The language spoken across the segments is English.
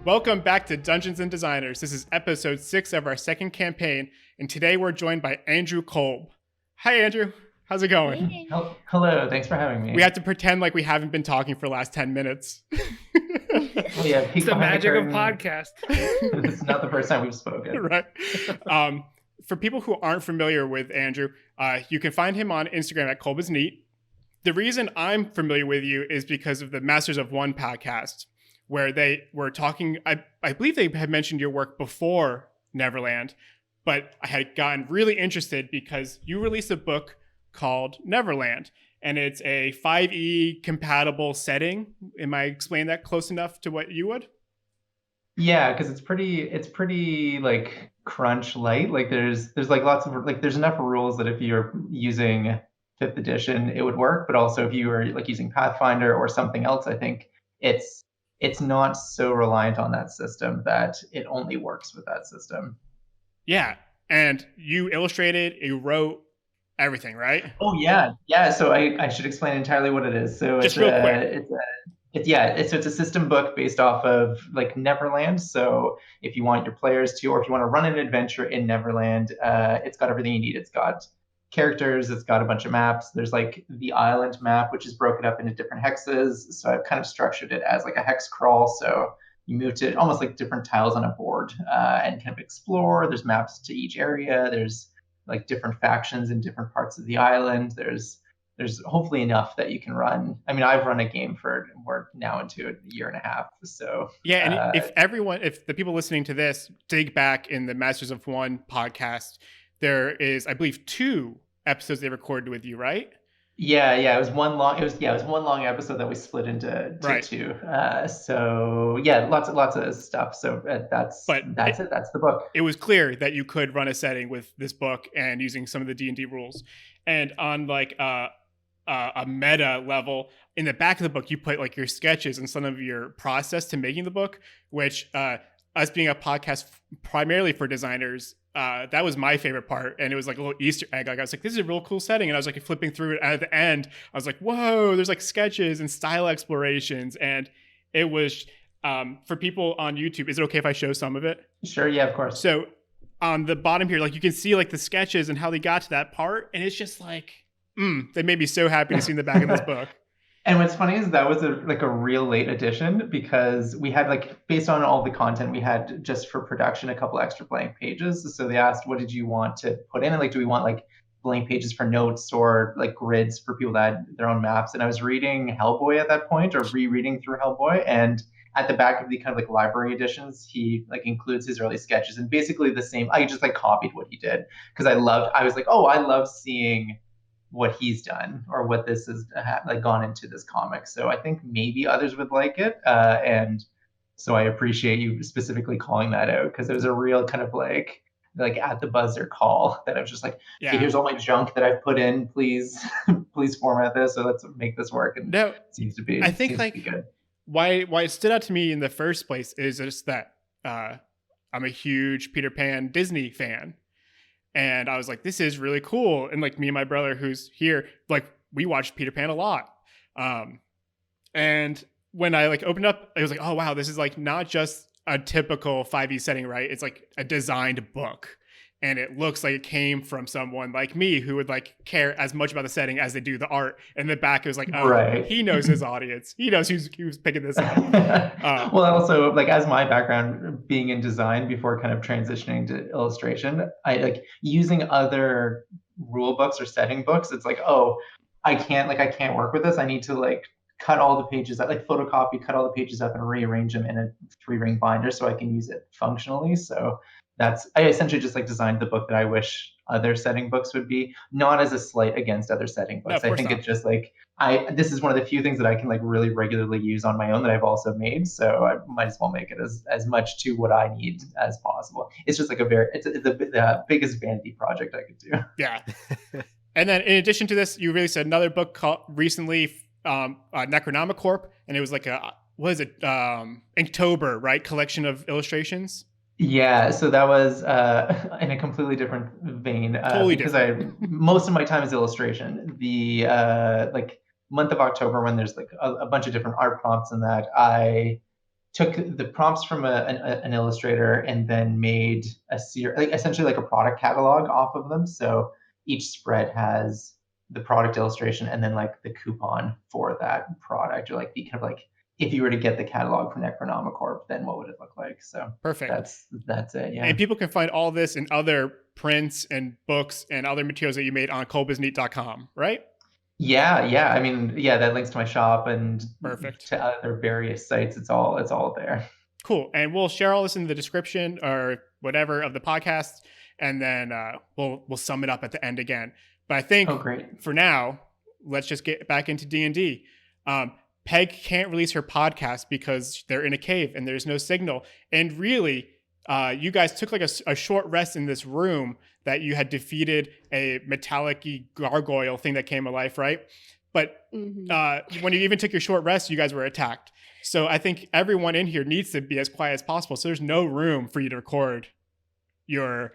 Welcome back to Dungeons and Designers. This is episode 6 of our second campaign, and today we're joined by Andrew Kolb. Hi, Andrew. How's it going? Hey. Hello, thanks for having me. We have to pretend like we haven't been talking for the last 10 minutes. Well, yeah, It's the magic of podcast. It's not the first time we've spoken. Right. For people who aren't familiar with Andrew, you can find him on Instagram at Kolb is Neat. The reason I'm familiar with you is because of the Masters of One podcast, where they were talking, I believe they had mentioned your work before Neverland, but I had gotten really interested because you released a book called Neverland, and it's a 5e compatible setting. Am I explaining that close enough to what you would? Yeah, because it's pretty like crunch light. Like there's like lots of like there's enough rules that if you're using 5th edition, it would work. But also if you were like using Pathfinder or something else, I think it's not so reliant on that system that it only works with that system. Yeah, and you illustrated, you wrote everything, right? Oh yeah. So I should explain entirely what it is. So Just real quick. It's a system book based off of like Neverland. So if you want your players to, or if you want to run an adventure in Neverland, it's got everything you need. It's got characters, it's got a bunch of maps. There's like the island map, which is broken up into different hexes. So I've kind of structured it as like a hex crawl. So you move to almost like different tiles on a board and kind of explore. There's maps to each area. There's like different factions in different parts of the island. There's hopefully enough that you can run. I mean, I've run a game we're now into a year and a half. So yeah, and if the people listening to this dig back in the Masters of One podcast, there is, I believe, 2 episodes they recorded with you, right? Yeah. It was one long episode that we split into right. 2. So yeah, lots of stuff. So that's it. That's the book. It was clear that you could run a setting with this book and using some of the D&D rules. And on like a meta level, in the back of the book, you put like your sketches and some of your process to making the book, which us being a podcast primarily for designers, that was my favorite part. And it was like a little Easter egg. Like I was like, this is a real cool setting. And I was like flipping through it. And at the end, I was like, whoa, there's like sketches and style explorations. And it was, for people on YouTube, is it okay if I show some of it? Sure, yeah, of course. So on the bottom here, like you can see like the sketches and how they got to that part. And it's just like, they made me so happy to see in the back of this book. And what's funny is that was a real late addition because we had like, based on all the content we had just for production, a couple extra blank pages. So they asked, what did you want to put in? And like, do we want like blank pages for notes or like grids for people that had their own maps? And I was reading Hellboy at that point, or rereading through Hellboy. And at the back of the kind of like library editions, he like includes his early sketches and basically the same. I just like copied what he did because I was like, oh, I love seeing what he's done or what this has like gone into this comic. So I think maybe others would like it. And so I appreciate you specifically calling that out because it was a real kind of like at the buzzer call that I was just like, yeah, hey, here's all my junk that I've put in. Please format this. So let's make this work. And no, it seems to be, I think like good. Why it stood out to me in the first place is just that I'm a huge Peter Pan Disney fan. And I was like, this is really cool. And like me and my brother who's here, like we watched Peter Pan a lot. And when I like opened up, I was like, oh wow, this is like not just a typical 5e setting, right? It's like a designed book. And it looks like it came from someone like me who would like care as much about the setting as they do the art. And the back it was like, oh, right. He knows his audience. He knows who's picking this up. Well, also like as my background being in design before kind of transitioning to illustration, I like using other rule books or setting books. It's like, oh, I can't work with this. I need to like cut all the pages up, like photocopy, cut all the pages up and rearrange them in a 3-ring binder so I can use it functionally. So I essentially just like designed the book that I wish other setting books would be, not as a slight against other setting books. No, I think it's just like this is one of the few things that I can like really regularly use on my own that I've also made. So I might as well make it as much to what I need as possible. It's just like it's the biggest vanity project I could do. Yeah. And then in addition to this, you released another book called recently, Necronomicorp, and it was like Inktober, right? Collection of illustrations. Yeah, so that was in a completely different vein. Totally because different. Most of my time is illustration. The like month of October when there's like a bunch of different art prompts and that, I took the prompts from an illustrator and then made essentially like a product catalog off of them. So each spread has the product illustration and then like the coupon for that product, or like the kind of like, if you were to get the catalog from Necronomicorp, then what would it look like? So Perfect. That's it. Yeah. And people can find all this and other prints and books and other materials that you made on kolbisneat.com, right? Yeah. I mean, yeah, that links to my shop and Perfect. to other various sites. It's all there. Cool. And we'll share all this in the description or whatever of the podcast, and then we'll sum it up at the end again. But I think for now, let's just get back into D&D. Peg can't release her podcast because they're in a cave and there's no signal. And really, you guys took like a short rest in this room that you had defeated a metallic-y gargoyle thing that came alive, right? But when you even took your short rest, you guys were attacked. So I think everyone in here needs to be as quiet as possible. So there's no room for you to record your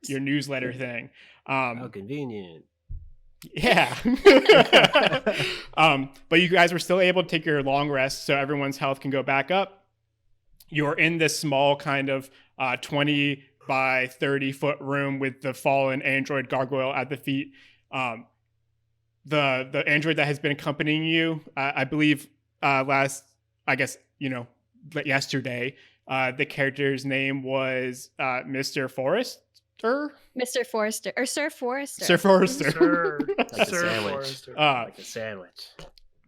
newsletter thing. How convenient. Yeah. But you guys were still able to take your long rest so everyone's health can go back up. You're in this small kind of 20 by 30 foot room with the fallen android gargoyle at the feet. The android that has been accompanying you, I believe yesterday, the character's name was Mr. Forrester? Mr. Forrester or Sir Forrester. Sir Forrester. Sir Forrester. Like a sandwich.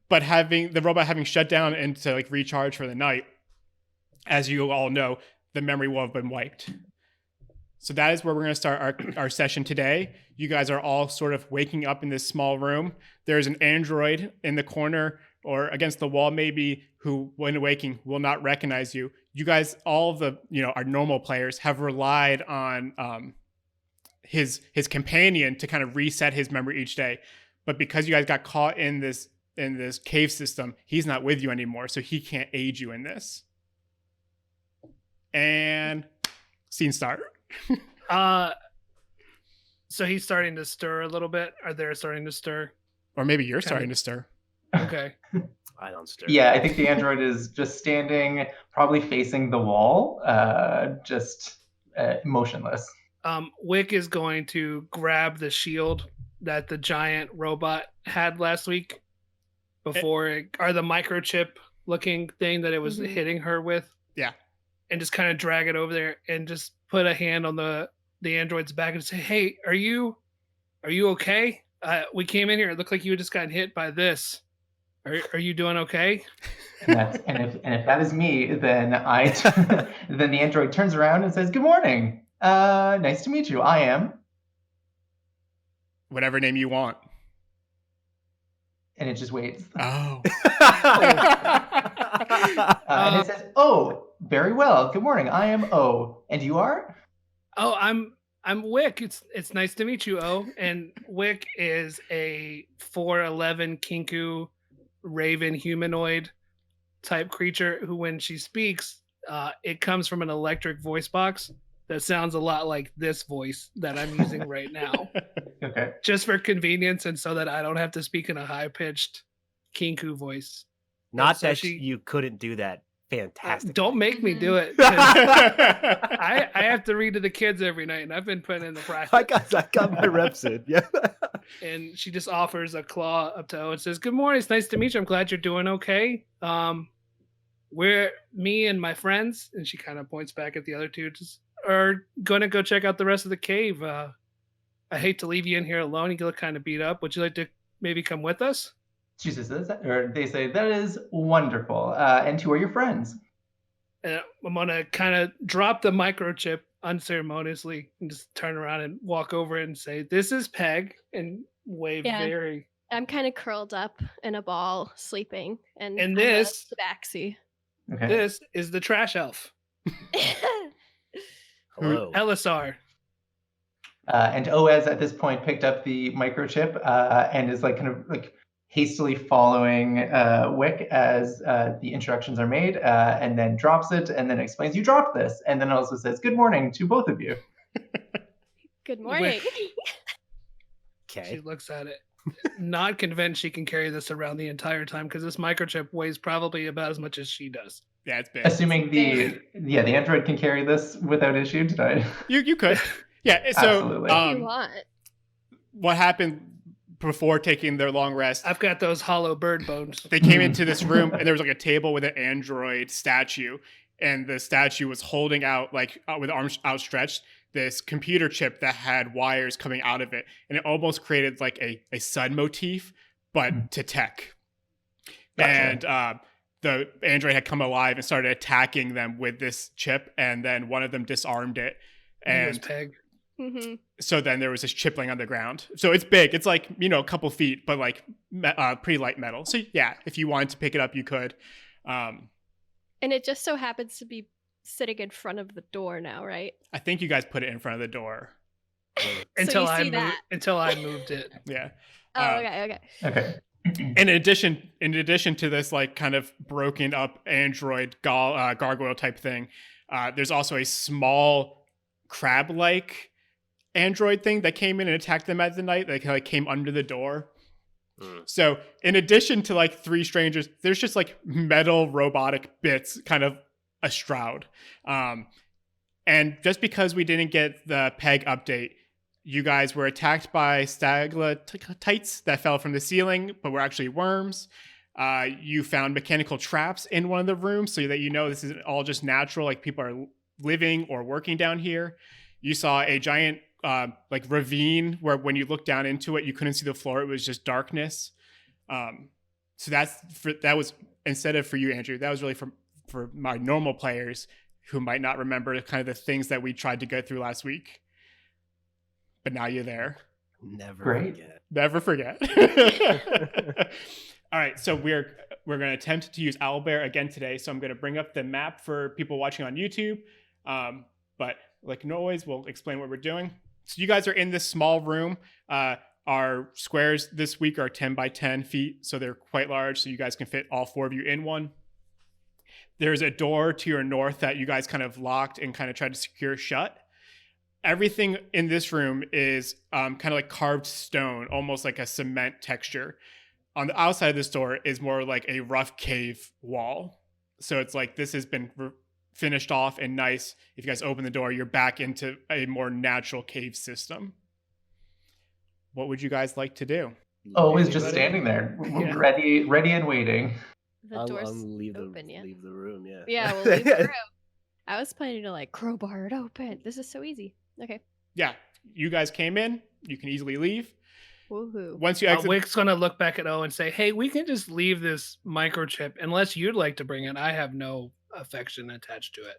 But the robot having shut down and to like recharge for the night, as you all know, the memory will have been wiped. So that is where we're going to start our session today. You guys are all sort of waking up in this small room. There's an android in the corner or against the wall maybe who, when waking, will not recognize you. You guys, all of the, our normal players have relied on his companion to kind of reset his memory each day. But because you guys got caught in this cave system, he's not with you anymore, so he can't aid you in this. And scene start. So he's starting to stir a little bit. Are they starting to stir? Or maybe you're starting to stir. Okay. I don't stir. Yeah, I think the android is just standing, probably facing the wall, just motionless. Wick is going to grab the shield that the giant robot had last week or the microchip looking thing that it was hitting her with. Yeah. And just kind of drag it over there and just put a hand on the android's back and say, "Hey, are you okay? We came in here. It looked like you had just gotten hit by this. Are you doing okay?" And if that is me, then then the android turns around and says, "Good morning. Nice to meet you. I am whatever name you want." And it just waits. Oh. And it says, "Oh, very well. Good morning. I am O. And you are?" "Oh, I'm Wick. It's nice to meet you, O." And Wick is a 4'11" Kinku raven humanoid type creature who, when she speaks, it comes from an electric voice box that sounds a lot like this voice that I'm using right now. Okay. Just for convenience and so that I don't have to speak in a high-pitched Kinku voice. Not that you couldn't do that. Fantastic. Don't make me do it. I have to read to the kids every night, and I've been putting in the practice. I got my reps in. Yeah. And she just offers a claw up to O and says, "Good morning. It's nice to meet you. I'm glad you're doing okay. We're me and my friends," and she kind of points back at the other two, just are going to go check out the rest of the cave. I hate to leave you in here alone. You look kind of beat up. Would you like to maybe come with us?" She says, or they say, "That is wonderful. And who are your friends?" And I'm going to kind of drop the microchip unceremoniously and just turn around and walk over and say, "This is Peg," and wave very... I'm kind of curled up in a ball, sleeping. And this... Tabaxi. Okay. This is the trash elf. Hello. Elisar. And Oaz at this point picked up the microchip and is like kind of like hastily following Wick as the introductions are made, and then drops it and then explains, "You dropped this," and then also says, "Good morning" to both of you. Good morning. Okay. She looks at it, not convinced she can carry this around the entire time because this microchip weighs probably about as much as she does. Yeah, it's big. Assuming the Android can carry this without issue, did I? You could. Yeah. So Absolutely. If you want. what happened before taking their long rest? I've got those hollow bird bones. They came into this room and there was like a table with an android statue, and the statue was holding out with arms outstretched this computer chip that had wires coming out of it, and it almost created like a sun motif, but to tech. Gotcha. And the android had come alive and started attacking them with this chip, and then one of them disarmed it. And And Peg. Mm-hmm. so then there was this chip laying on the ground. So it's big. It's like, a couple feet, but like pretty light metal. So yeah, if you wanted to pick it up, you could. And it just so happens to be sitting in front of the door now, right? I think you guys put it in front of the door. Until you I see moved. that. Until I moved it. Yeah. Oh, okay. Okay. And in addition to this like kind of broken up android gargoyle type thing, there's also a small crab-like android thing that came in and attacked them at the night. They like came under the door. So in addition to like three strangers, there's just like metal robotic bits kind of a shroud. And just because we didn't get the Peg update, you guys were attacked by stalactites that fell from the ceiling, but were actually worms. You found mechanical traps in one of the rooms so that this isn't all just natural, like people are living or working down here. You saw a giant like ravine where when you looked down into it, you couldn't see the floor. It was just darkness. So that was, instead of for you, Andrew, that was really for my normal players who might not remember kind of the things that we tried to go through last week. But now you're there. Never forget. All right, so we're going to attempt to use Owlbear again today. So I'm going to bring up the map for people watching on YouTube. But like always, we'll explain what we're doing. So you guys are in this small room. Our squares this week are 10 by 10 feet, so they're quite large. So you guys can fit all four of you in one. There's a door to your north that you guys kind of locked and kind of tried to secure shut. Everything in this room is kind of like carved stone, almost like a cement texture. On the outside of this door is more like a rough cave wall. So it's like this has been finished off and nice. If you guys open the door, you're back into a more natural cave system. What would you guys like to do? Always just standing there, ready and waiting. The door's I'll leave open, yeah. leave the room, yeah. Yeah, we'll leave the room. I was planning to like crowbar it open. This is so easy. Okay. Yeah, you guys came in. You can easily leave. Woohoo. Once you exit, Wick's gonna look back at O and say, "Hey, we can just leave this microchip unless you'd like to bring it. I have no affection attached to it."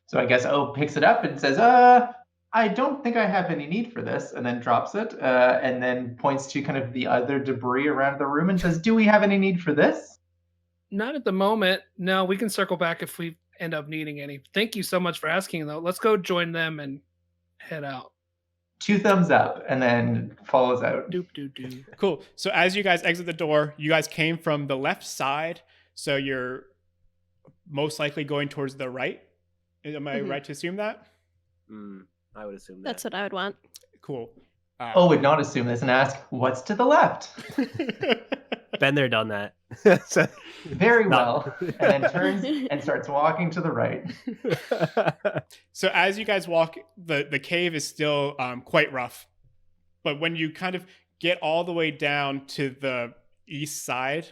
So I guess O picks it up and says, I don't think I have any need for this," and then drops it, and then points to kind of the other debris around the room and says, "Do we have any need for this?" Not at the moment. No, we can circle back if we end up needing any. Thank you so much for asking, though. Let's go join them and head out. 2 thumbs up, and then follows out. Doop doop doop. cool. So as you guys exit the door, you guys came from the left side. So you're most likely going towards the right. Am I right to assume that? I would assume that. That's what I would want. Cool. O would not assume this and ask, "What's to the left?" Been there, done that. So, Very well. And then turns and starts walking to the right. So as you guys walk, the cave is still quite rough. But when you kind of get all the way down to the east side,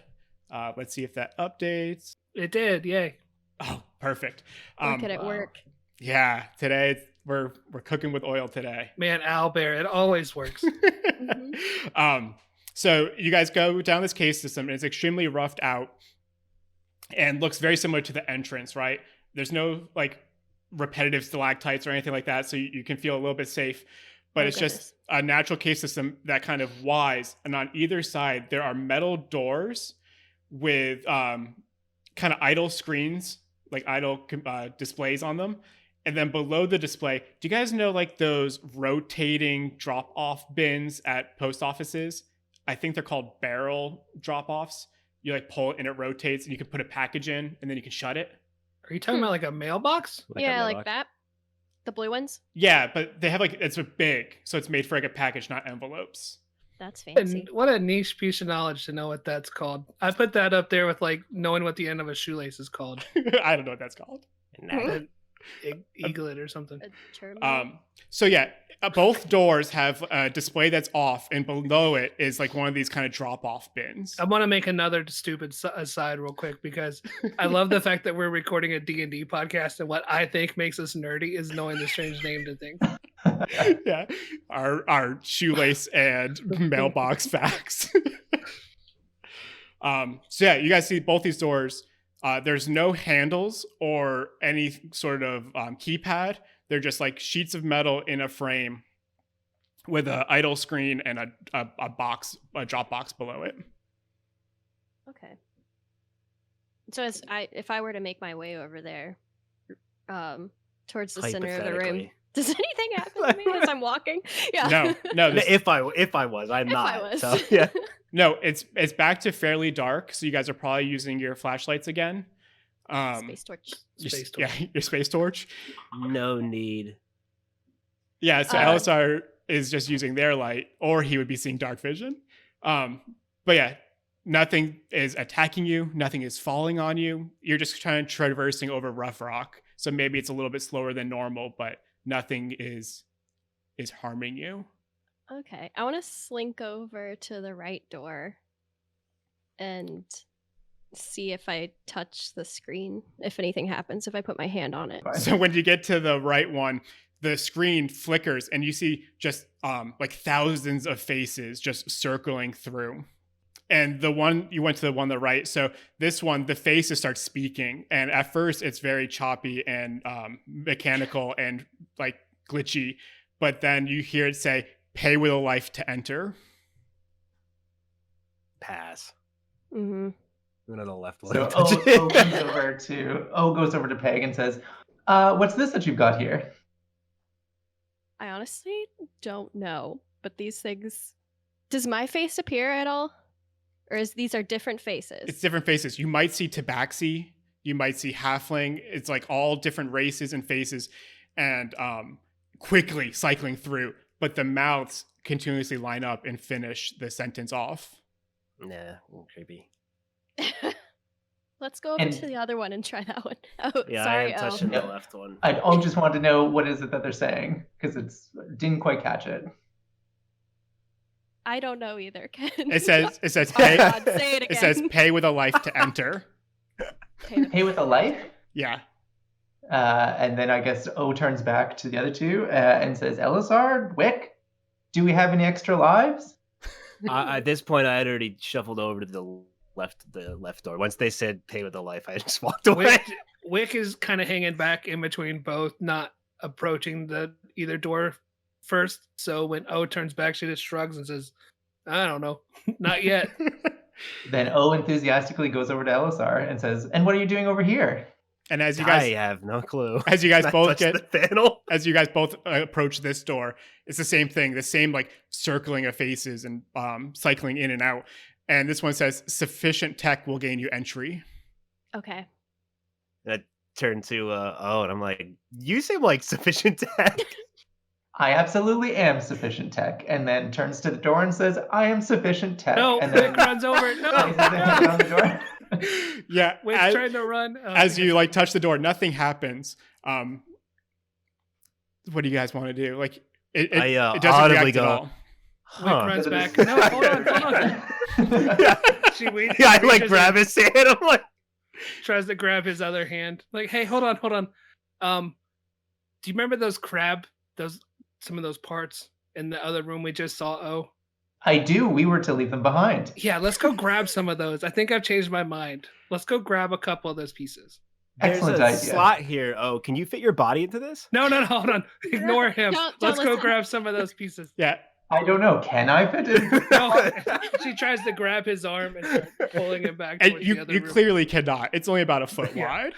let's see if that updates. It did, yay. Oh, perfect. Look at it work. Yeah, today we're cooking with oil today. Man, Owlbear, it always works. So you guys go down this cave system, and it's extremely roughed out and looks very similar to the entrance, right? There's no like repetitive stalactites or anything like that, so you can feel a little bit safe. But it's just a natural cave system that kind of wise, and on either side there are metal doors with kind of idle screens, like idle displays on them. And then below the display, do you guys know like those rotating drop-off bins at post offices? I think they're called barrel drop-offs. You like pull it and it rotates, and you can put a package in, and then you can shut it. Are you talking about like a mailbox? Yeah, like that. The blue ones. Yeah, but they have like, it's a big, so it's made for like a package, not envelopes. That's And fancy. what a niche piece of knowledge to know what that's called. I put that up there with like knowing what the end of a shoelace is called. I don't know what that's called. An eaglet or something. A terminal? So yeah, both doors have a display that's off, and below it is like one of these kind of drop-off bins. I want to make another stupid aside real quick because I love the fact that we're recording a D&D podcast, and what I think makes us nerdy is knowing the strange names and things. Yeah, our shoelace and mailbox facts. So yeah, you guys see both these doors. There's no handles or any sort of keypad. They're just like sheets of metal in a frame with an idle screen and a box, a drop box below it. Okay. So if I were to make my way over there, towards the center of the room, Hypothetically. does anything happen to me as I'm walking? Yeah. No. If I was, I'm If not. I was. So, yeah. No, it's back to fairly dark, so you guys are probably using your flashlights again. Space torch. Space torch. Yeah, your space torch. No need. Yeah, so Alisar is just using their light, or he would be seeing dark vision. But yeah, nothing is attacking you. Nothing is falling on you. You're just trying to traversing over rough rock. So maybe it's a little bit slower than normal, but nothing is harming you. Okay. I want to slink over to the right door and see if I touch the screen, if anything happens, if I put my hand on it. So when you get to the right one, the screen flickers and you see just like thousands of faces just circling through. And the one you went to the one on the right. So this one, the faces start speaking. And at first it's very choppy and mechanical and like glitchy. But then you hear it say, "Pay with a life to enter." Pass. Mm-hmm. Go to the left one. So O goes over to Peg and says, "What's this that you've got here?" I honestly don't know, but these things. Does my face appear at all, or these are different faces? It's different faces. You might see Tabaxi. You might see Halfling. It's like all different races and faces, and quickly cycling through. But the mouths continuously line up and finish the sentence off. Nah, creepy. Let's go over And- to the other one and try that one. Oh, Yeah, sorry. I am touching the left one. I just wanted to know what is it that they're saying because didn't quite catch it. I don't know either, Ken. It says Oh pay. God, say it again. It says pay with a life to enter. Pay with a life? Yeah. And then I guess O turns back to the other two and says, "Elisard, Wick, do we have any extra lives?" At this point, I had already shuffled over to the left door. Once they said "pay with a life," I just walked away. Wick is kind of hanging back in between both, not approaching either door first. So when O turns back, she just shrugs and says, "I don't know, not yet." Then O enthusiastically goes over to Elisar and says, "And what are you doing over here?" And as you I guys have no clue. as you guys I both touched get the panel. as you guys both approach this door, it's the same thing, the same like circling of faces and cycling in and out. And this one says sufficient tech will gain you entry. Okay. And I turned to and I'm like, "You seem like sufficient tech." "I absolutely am sufficient tech," and then turns to the door and says, "I am sufficient tech." No, and Wick runs over. No, places the hand on the door. Yeah. Wick's trying to run. As you like touch the door, nothing happens. What do you guys want to do? Like it doesn't audibly react go, at all. Wick Huh. runs back. No, hold on. She waits. Yeah, I reaches like in, grab his hand. I'm like, tries to grab his other hand. Like, hey, hold on. Do you remember those some of those parts in the other room we just saw? Oh, I do. We were to leave them behind. yeah. Let's go grab some of those. I think I've changed my mind. Let's go grab a couple of those pieces. "There's Excellent a idea. slot here. Oh, can you fit your body into this?" No, hold on. Ignore him. Don't Let's go listen. grab some of those pieces. Yeah. I don't know. Can I fit it? No, she tries to grab his arm and start pulling him back And towards you the other room. clearly cannot. It's only about a foot Yeah. wide.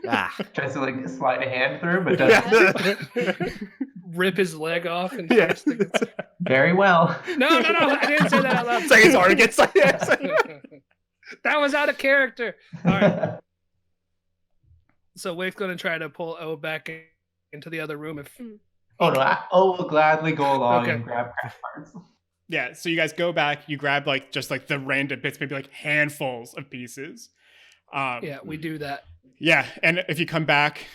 Ah. Tries to like slide a hand through, but doesn't. Rip his leg off and Yeah. Very well. No, I didn't say that out loud. It's like his arm gets like That was out of character. All right. So Wick's going to try to pull O back into the other room. If Oh no, O will gladly go along Okay. and grab craft parts. Yeah, so you guys go back, you grab like just like the random bits, maybe like handfuls of pieces. Yeah, we do that. Yeah, and if you come back,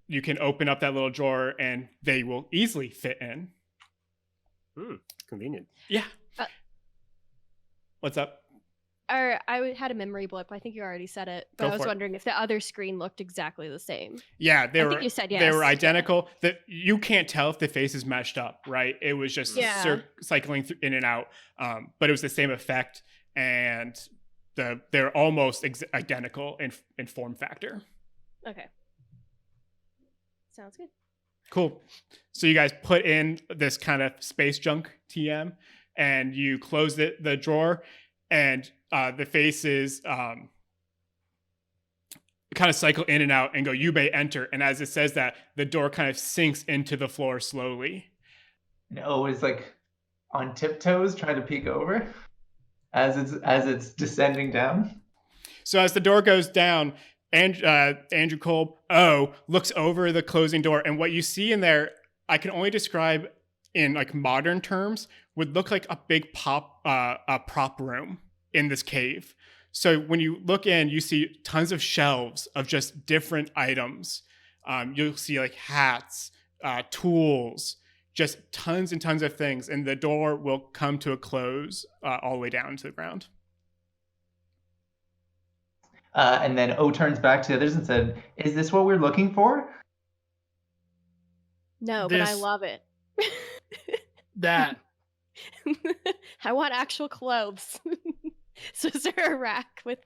you can open up that little drawer and they will easily fit in. Convenient. Yeah. What's up? I had a memory blip. I think you already said it, but Go I was for it. wondering if the other screen looked exactly the same. Yeah, I think you said They yes. were Yeah. identical. That you can't tell if the faces meshed up, right? It was just Yeah. cycling in and out, but it was the same effect, and they're almost identical in form factor. Okay. Sounds good. Cool. So you guys put in this kind of space junk TM, and you close the drawer, and the faces kind of cycle in and out and go, "You may enter." And as it says that, the door kind of sinks into the floor slowly. And O is like on tiptoes trying to peek over as it's descending down. So as the door goes down, and Andrew Kolb looks over the closing door, and what you see in there, I can only describe in like modern terms, would look like a big prop room in this cave. So when you look in, you see tons of shelves of just different items. You'll see like hats, tools, just tons and tons of things, and the door will come to a close all the way down to the ground. And then O turns back to the others and said, "Is this what we're looking for?" No, but I This- love it. That. I want actual clothes. So is there a rack with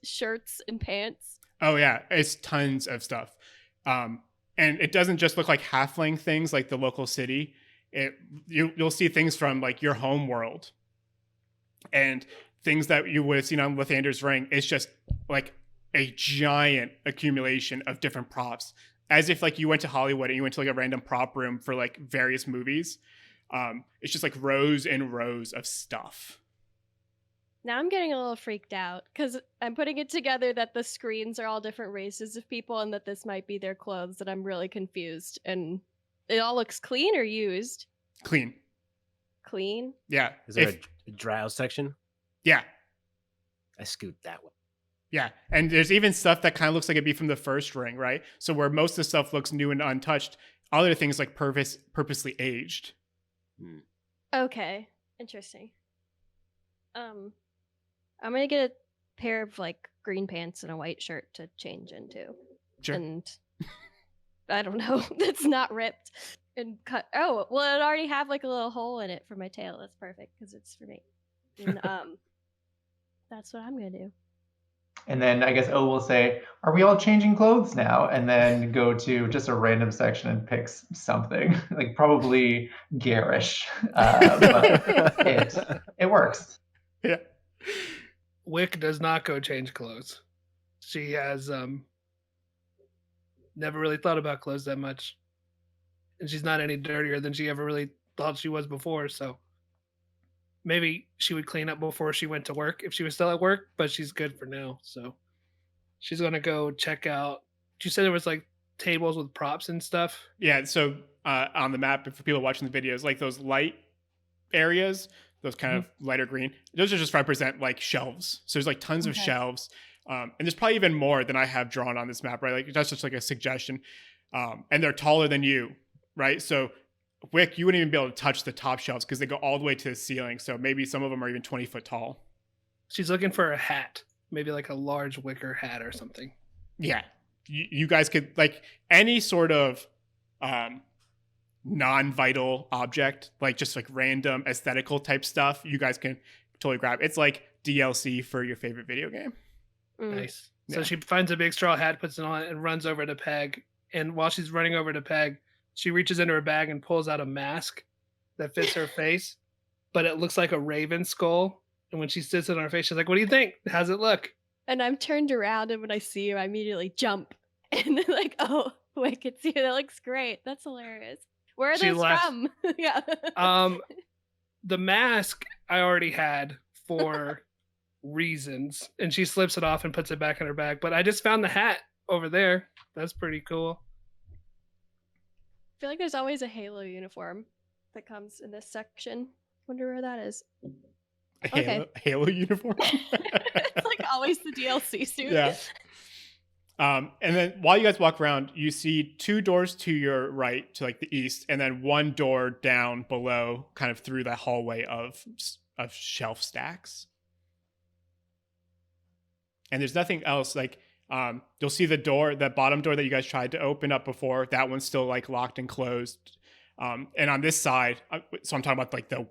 shirts and pants? Oh yeah, it's tons of stuff. And it doesn't just look like halfling things like the local city. You'll see things from like your home world. And things that you would have seen on Lathander's Ring. It's just like a giant accumulation of different props. As if like you went to Hollywood and you went to like a random prop room for like various movies. It's just like rows and rows of stuff. Now I'm getting a little freaked out because I'm putting it together that the screens are all different races of people and that this might be their clothes, that I'm really confused. And it all looks clean or used? Clean. Clean? Yeah. Is there a drow section? Yeah. I scoot that way. Yeah. And there's even stuff that kind of looks like it'd be from the first ring, right? So where most of the stuff looks new and untouched, other things like purposely aged. Okay. Interesting. I'm gonna get a pair of like green pants and a white shirt to change into. Sure. And I don't know, that's not ripped and cut. Oh, well, it already have like a little hole in it for my tail. That's perfect because it's for me. And that's what I'm gonna do. And then I guess O will say, "Are we all changing clothes now?" And then go to just a random section and pick something, like probably garish, but it works. Yeah. Wick does not go change clothes. She has never really thought about clothes that much. And she's not any dirtier than she ever really thought she was before, so maybe she would clean up before she went to work if she was still at work, but she's good for now. So she's gonna go check out. You said there was like tables with props and stuff. Yeah. So on the map, for people watching the videos, like those light areas, those kind of lighter green, those are just represent like shelves. So there's like tons of shelves. And there's probably even more than I have drawn on this map, right? Like that's just like a suggestion. And they're taller than you, right? So Wick, you wouldn't even be able to touch the top shelves because they go all the way to the ceiling. So maybe some of them are even 20 foot tall. She's looking for a hat, maybe like a large wicker hat or something. Yeah. You guys could, like, any sort of non-vital object, like just like random aesthetical type stuff, you guys can totally grab. It's like DLC for your favorite video game. Nice. So Yeah. she finds a big straw hat, puts it on, and runs over to Peg. And while she's running over to Peg, she reaches into her bag and pulls out a mask that fits her face, but it looks like a raven skull. And when she sits it on her face, she's like, "What do you think? How's it look?" And I'm turned around, and when I see you, I immediately jump. And then like, oh, wait, it's you. That looks great. That's hilarious. Where are She those laughs. from? Yeah. The mask I already had for reasons, and she slips it off and puts it back in her bag. But I just found the hat over there. That's pretty cool. I feel like there's always a Halo uniform that comes in this section. Wonder where that is. A Okay. Halo uniform. It's like always the DLC suit. Yeah. And then while you guys walk around, you see 2 doors to your right, to like the east, and then 1 door down below, kind of through that hallway of shelf stacks. And there's nothing else. Like you'll see the door, that bottom door that you guys tried to open up before. That one's still like locked and closed. And on this side, so I'm talking about like the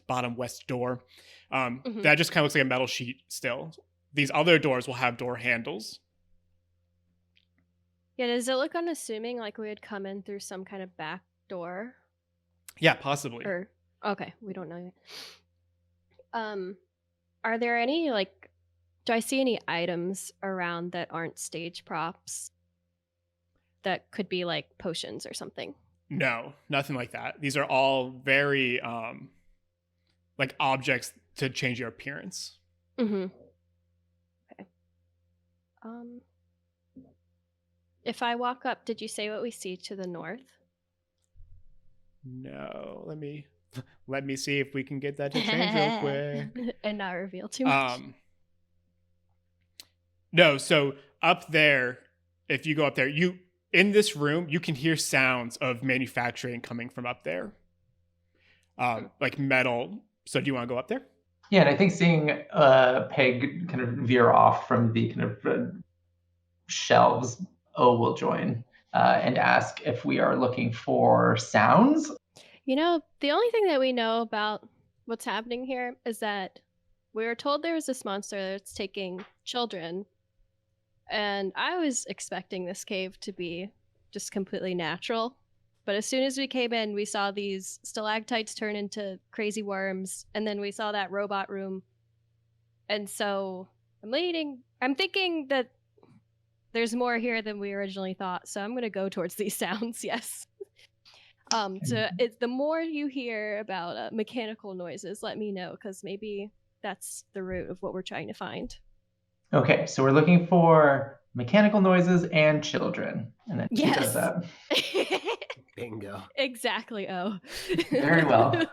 bottom west door. That just kind of looks like a metal sheet still. These other doors will have door handles. Yeah, does it look unassuming like we had come in through some kind of back door? Yeah, possibly. Or okay, we don't know yet. Are there any like do I see any items around that aren't stage props that could be like potions or something? No, nothing like that. These are all very like objects to change your appearance. Okay. If I walk up, did you say what we see to the north? No, let me see if we can get that to change real quick. And not reveal too much. No, so up there, if you go up there, in this room, you can hear sounds of manufacturing coming from up there. Like metal. So do you want to go up there? Yeah, and I think seeing Peg kind of veer off from the kind of shelves, O will join and ask if we are looking for sounds. You know, the only thing that we know about what's happening here is that we were told there was this monster that's taking children. And I was expecting this cave to be just completely natural. But as soon as we came in, we saw these stalactites turn into crazy worms. And then we saw that robot room. And so I'm thinking that there's more here than we originally thought. So I'm going to go towards these sounds, yes. So it's the more you hear about mechanical noises, let me know, because maybe that's the root of what we're trying to find. Okay, so we're looking for mechanical noises and children. And then she does that. Bingo. Exactly, Oh. Very well. I'm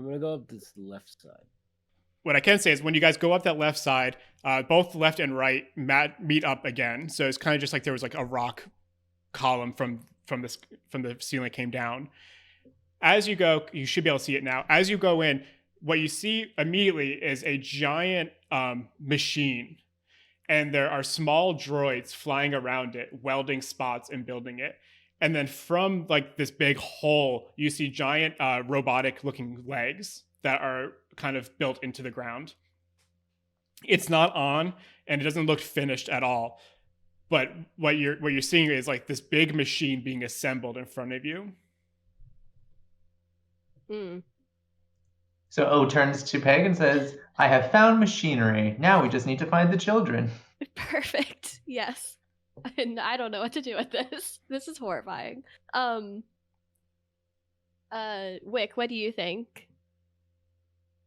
going to go up this left side. What I can say is when you guys go up that left side, both left and right meet up again. So it's kind of just like there was like a rock column from the ceiling came down. As you go, you should be able to see it now. As you go in, what you see immediately is a giant machine, and there are small droids flying around it, welding spots and building it. And then from like this big hole, you see giant robotic-looking legs that are kind of built into the ground. It's not on, and it doesn't look finished at all. But what you're seeing is like this big machine being assembled in front of you. So O turns to Peg and says, I have found machinery. Now we just need to find the children. Perfect. Yes. And I don't know what to do with this. This is horrifying. Wick, what do you think?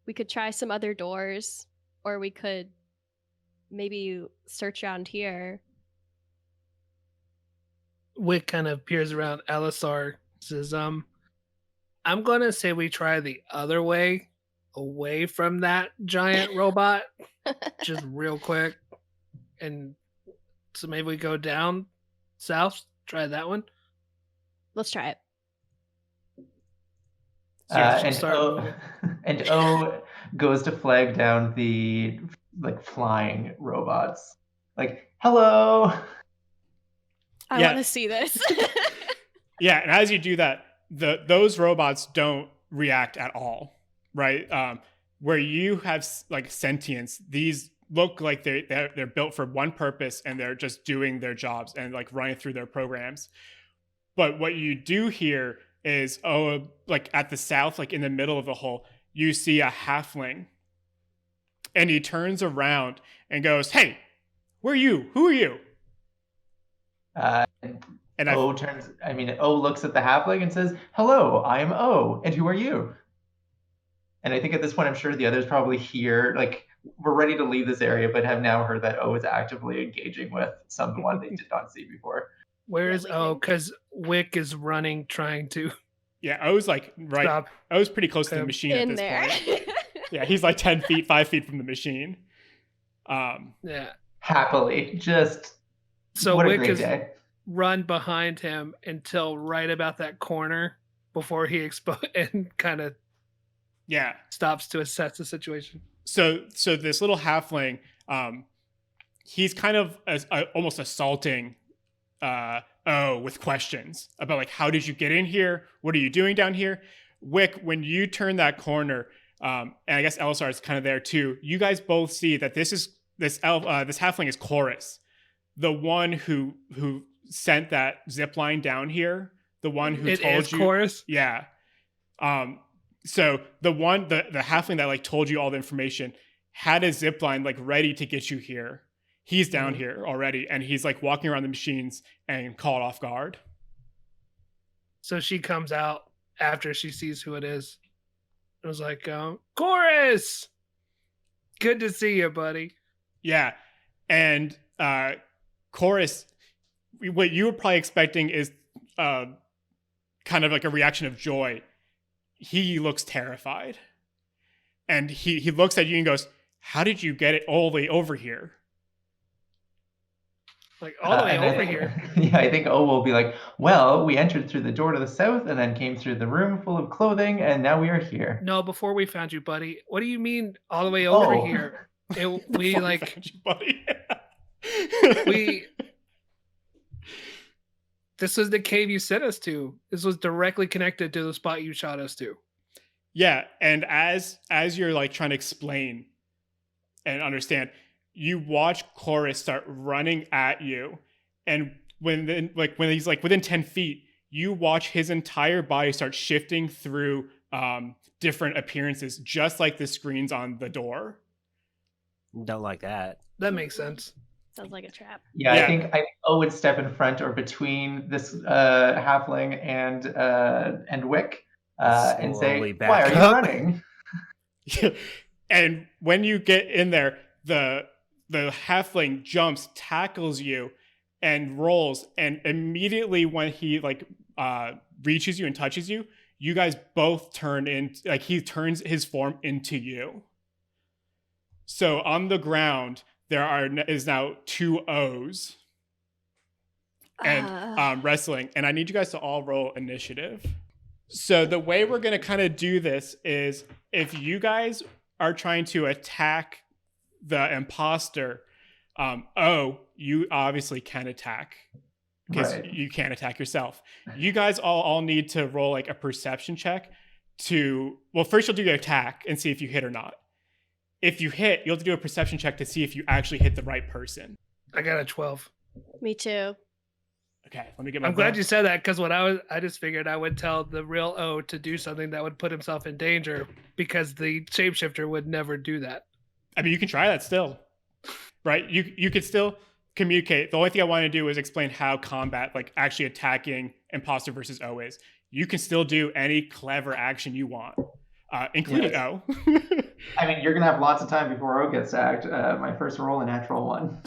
We could try some other doors, or we could maybe search around here. Wick kind of peers around. Alisar says, I'm gonna say we try the other way, away from that giant robot, just real quick. And so maybe we go down south, try that one. Let's try it. And O goes to flag down the like flying robots. Like, hello. I want to see this. Yeah, and as you do that, those robots don't react at all, right? Where you have like sentience, these look like they're built for one purpose, and they're just doing their jobs and like running through their programs. But what you do here is, like at the south, like in the middle of the hole, you see a halfling, and he turns around and goes, "Hey, where are you? Who are you?" And O looks at the halfling and says, hello, I am O, and who are you? And I think at this point, I'm sure the others probably hear, like, we're ready to leave this area, but have now heard that O is actively engaging with someone they did not see before. Where is O? Because Wick is running, trying to Yeah, O's like right. Stop. O's pretty close to the Him. machine at In this there. point. Yeah, he's like 10 feet, 5 feet from the machine. Yeah. Happily, just So what a Wick great is day. run behind him until right about that corner before he and kind of Yeah. stops to assess the situation. So this little halfling, he's kind of almost assaulting with questions about like, how did you get in here? What are you doing down here? Wick, when you turn that corner, and I guess Elisar is kind of there too. You guys both see that this halfling is Chorus, the one who sent that zip line down here, the one who told you. Chorus? Yeah. So the halfling that like told you all the information had a zip line like ready to get you here. He's down here already, and he's like walking around the machines and caught off guard. So she comes out after she sees who it is. It was like, Chorus! Good to see you, buddy. Yeah. And Chorus, what you were probably expecting is kind of like a reaction of joy. He looks terrified. And he looks at you and goes, how did you get it all the way over here? Like, all the way over here. Yeah, I think O will be like, well, we entered through the door to the south and then came through the room full of clothing, and now we are here. No, before we found you, buddy. What do you mean all the way over Oh. here? We Before like found you, buddy. we this was the cave you sent us to. This was directly connected to the spot you shot us to. Yeah, and as you're like trying to explain and understand, you watch Chorus start running at you, and when he's like within 10 feet, you watch his entire body start shifting through different appearances, just like the screens on the door. Don't like that. That makes sense. Sounds like a trap. Yeah, Yeah. I think O would step in front or between this halfling and Wick and say, Slowly "Why are back you up." running?" And when you get in there, the halfling jumps, tackles you, and rolls. And immediately when he like reaches you and touches you, you guys both turn in. Like he turns his form into you. So on the ground, there is now 2 O's and wrestling. And I need you guys to all roll initiative. So the way we're going to kind of do this is if you guys are trying to attack the imposter, you obviously can attack because Right. you can't attack yourself. You guys all need to roll like a perception check first you'll do your attack and see if you hit or not. If you hit, you'll have to do a perception check to see if you actually hit the right person. I got a 12. Me too. Okay, let me get my I'm glad book. you said that because I just figured I would tell the real O to do something that would put himself in danger because the shapeshifter would never do that. I mean, you can try that still, right? You could still communicate. The only thing I want to do is explain how combat, like actually attacking imposter versus O is. You can still do any clever action you want, including Yes. O. I mean, you're gonna have lots of time before O gets sacked. My first roll, a natural 1.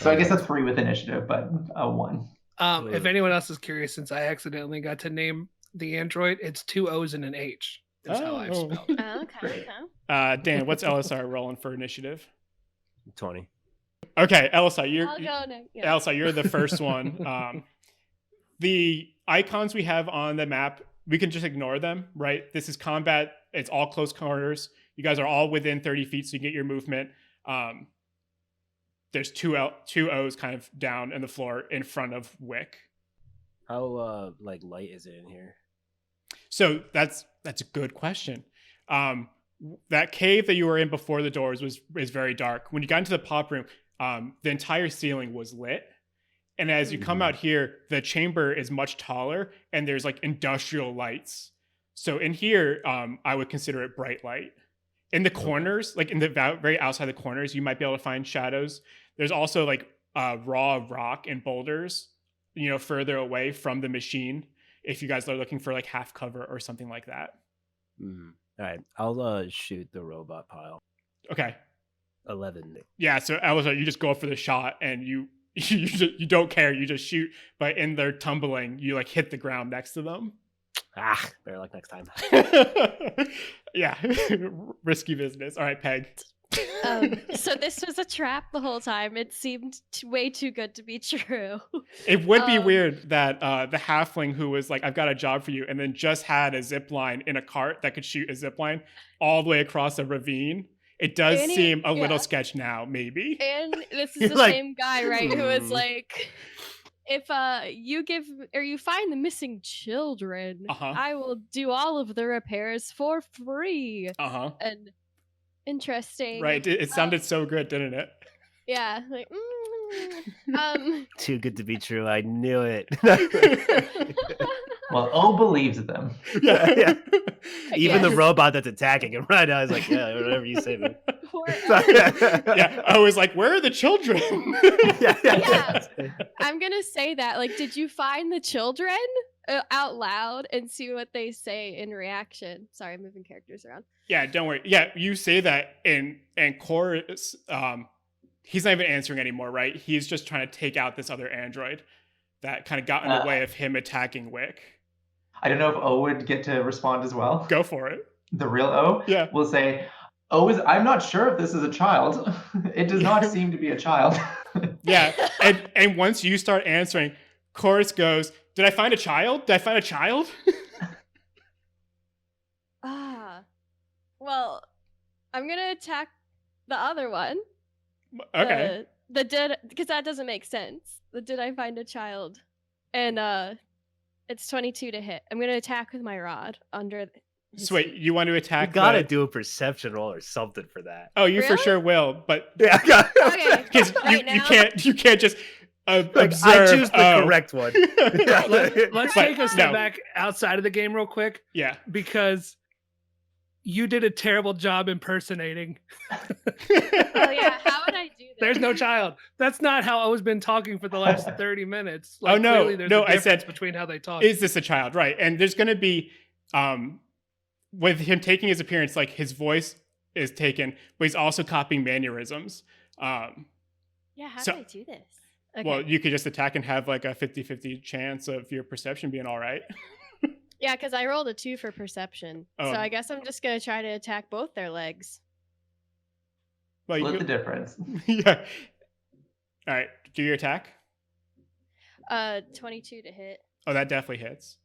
So I guess that's 3 with initiative, but a 1. If anyone else is curious, since I accidentally got to name the android, it's 2 O's and an H. That's how I've Oh. spelled it. Oh, okay. Great. okay. Dan, what's LSR rolling for initiative? 20. Okay, LSI, I'll go next. Yeah. Elsa, you're the first one. The icons we have on the map, we can just ignore them, right? This is combat. It's all close quarters. You guys are all within 30 feet, so you get your movement. There's two O's kind of down in the floor in front of Wick. How like light is it in here? So that's a good question. That cave that you were in before the doors is very dark. When you got into the pop room, the entire ceiling was lit. And as you come out here, the chamber is much taller and there's like industrial lights. So in here, I would consider it bright light. In the corners, like in the very outside the corners, you might be able to find shadows. There's also like raw rock and boulders, further away from the machine. If you guys are looking for like half cover or something like that. Mm. All right, I'll shoot the robot pile. Okay. 11. Yeah, so Elsa, you just go for the shot and you you don't care. You just shoot, but in their tumbling, you like hit the ground next to them. Better luck next time. Yeah, risky business. All right, Peg. So this was a trap the whole time. It seemed way too good to be true. It would be weird that the halfling who was like, "I've got a job for you," and then just had a zip line in a cart that could shoot a zip line all the way across a ravine. It does And seem a little sketch now, maybe. And this is the Like, same guy, right? Who is like, if you give or you find the missing children, I will do all of the repairs for free. And interesting. Right. It sounded so good, didn't it? Yeah. Like, Too good to be true. I knew it. Well, O believes them. Yeah. Even the Yeah. robot that's attacking him right now is like, yeah, whatever you say, man. poor Yeah. I was like, where are the children? Yeah. I'm gonna say that. Like, did you find the children out loud and see what they say in reaction? Sorry, I'm moving characters around. Yeah, don't worry. Yeah, you say that and Chorus, he's not even answering anymore, right? He's just trying to take out this other android that kind of got in the way of him attacking Wick. I don't know if O would get to respond as well. Go for it. The real O Yeah. will say, I'm not sure if this is a child. It does not seem to be a child. Yeah, and once you start answering, Chorus goes, "Did I find a child? Did I find a child?" Well, I'm gonna attack the other one. Okay. The did, because that doesn't make sense. The did I find a child? And it's 22 to hit. I'm gonna attack with my rod under. So wait, you want to You attack? gotta do a perception roll or something for that. Oh, you for Really? sure will, but Yeah, Okay. because Right now? you can't just like, observe. I choose the correct one. Let's But take a step no. back outside of the game real quick, Yeah. because you did a terrible job impersonating. Oh yeah, how would I do this? There's no child. That's not how O's been talking for the last 30 minutes. Like, Oh, no. clearly there's No, a I difference said, between how they talk. Is this a child? Right. And there's going to be, with him taking his appearance, like his voice is taken, but he's also copying mannerisms. Yeah, how So- do I do this? Okay. Well, you could just attack and have like a 50-50 chance of your perception being all right. Yeah, because I rolled a 2 for perception. Oh. So I guess I'm just gonna try to attack both their legs. Well, Split you, the difference. yeah. All right. Do your attack. 22 to hit. Oh, that definitely hits.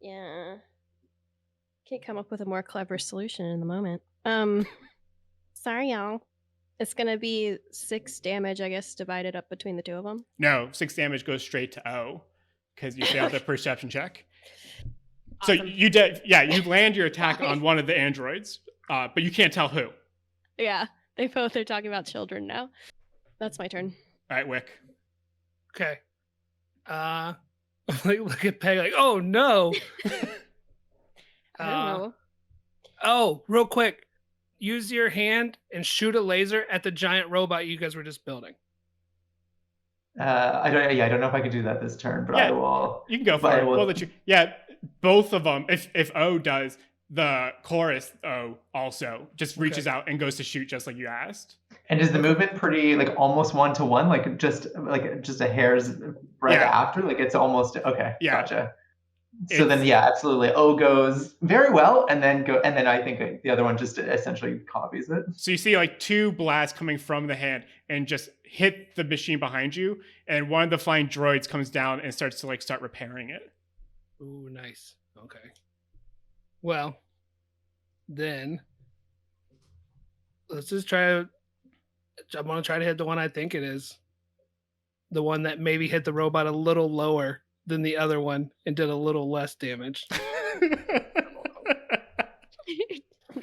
Yeah. Can't come up with a more clever solution in the moment. Sorry, y'all. It's gonna be 6 damage, I guess, divided up between the two of them. No, 6 damage goes straight to O because you failed the perception check. So Awesome. you land your attack on one of the androids, but you can't tell who. Yeah, they both are talking about children now. That's my turn. All right, Wick. Okay. Like, look at Peg like, oh no. I don't know. Oh, real quick. Use your hand and shoot a laser at the giant robot you guys were just building. I don't know if I could do that this turn, but Yeah, I will. You can go for But I it. will- We'll let you. Yeah, both of them. If O does, the chorus O also just reaches out and goes to shoot just like you asked. And is the movement pretty like almost 1-to-1, like just a hair's breadth Yeah. after? Like it's almost okay. Yeah. Gotcha. So It's- then, yeah, absolutely. O goes very well, and then I think the other one just essentially copies it. So you see like 2 blasts coming from the hand and just hit the machine behind you, and one of the flying droids comes down and starts to start repairing it. Ooh, nice. Okay. Well, then let's just try to. I'm gonna try to hit the one I think it is. The one that maybe hit the robot a little lower than the other one and did a little less damage. The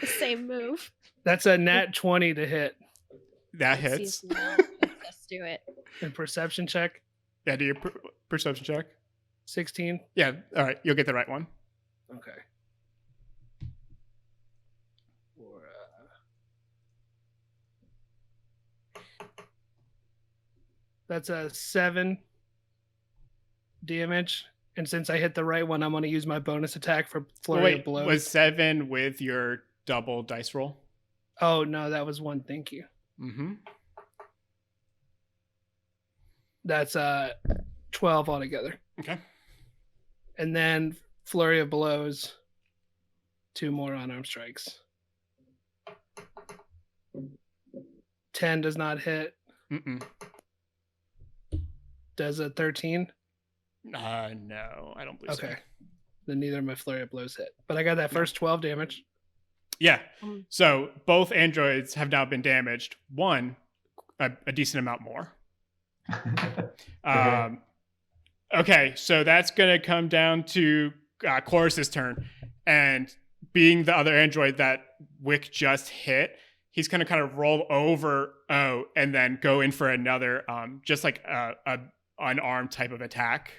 same move. That's a nat 20 to hit. That Let's hits. use now. Let's do it. And perception check, Yeah, do your perception check. 16. Yeah, all right, you'll get the right one. Okay. That's a 7 damage. And since I hit the right one, I'm going to use my bonus attack for flurry of blows. Was 7 with your double dice roll? Oh, no, that was 1. Thank you. Mm-hmm. That's 12 altogether. Okay. And then flurry of blows, 2 more unarmed strikes. 10 does not hit. Mm-mm. Does a 13? No, I don't believe Okay. so. Then neither of my flurry of blows hit. But I got that first 12 damage. Yeah. So both androids have now been damaged. One, a decent amount more. Okay, so that's going to come down to Chorus's turn. And being the other android that Wick just hit, he's going to kind of roll over O and then go in for another, just like a unarmed type of attack.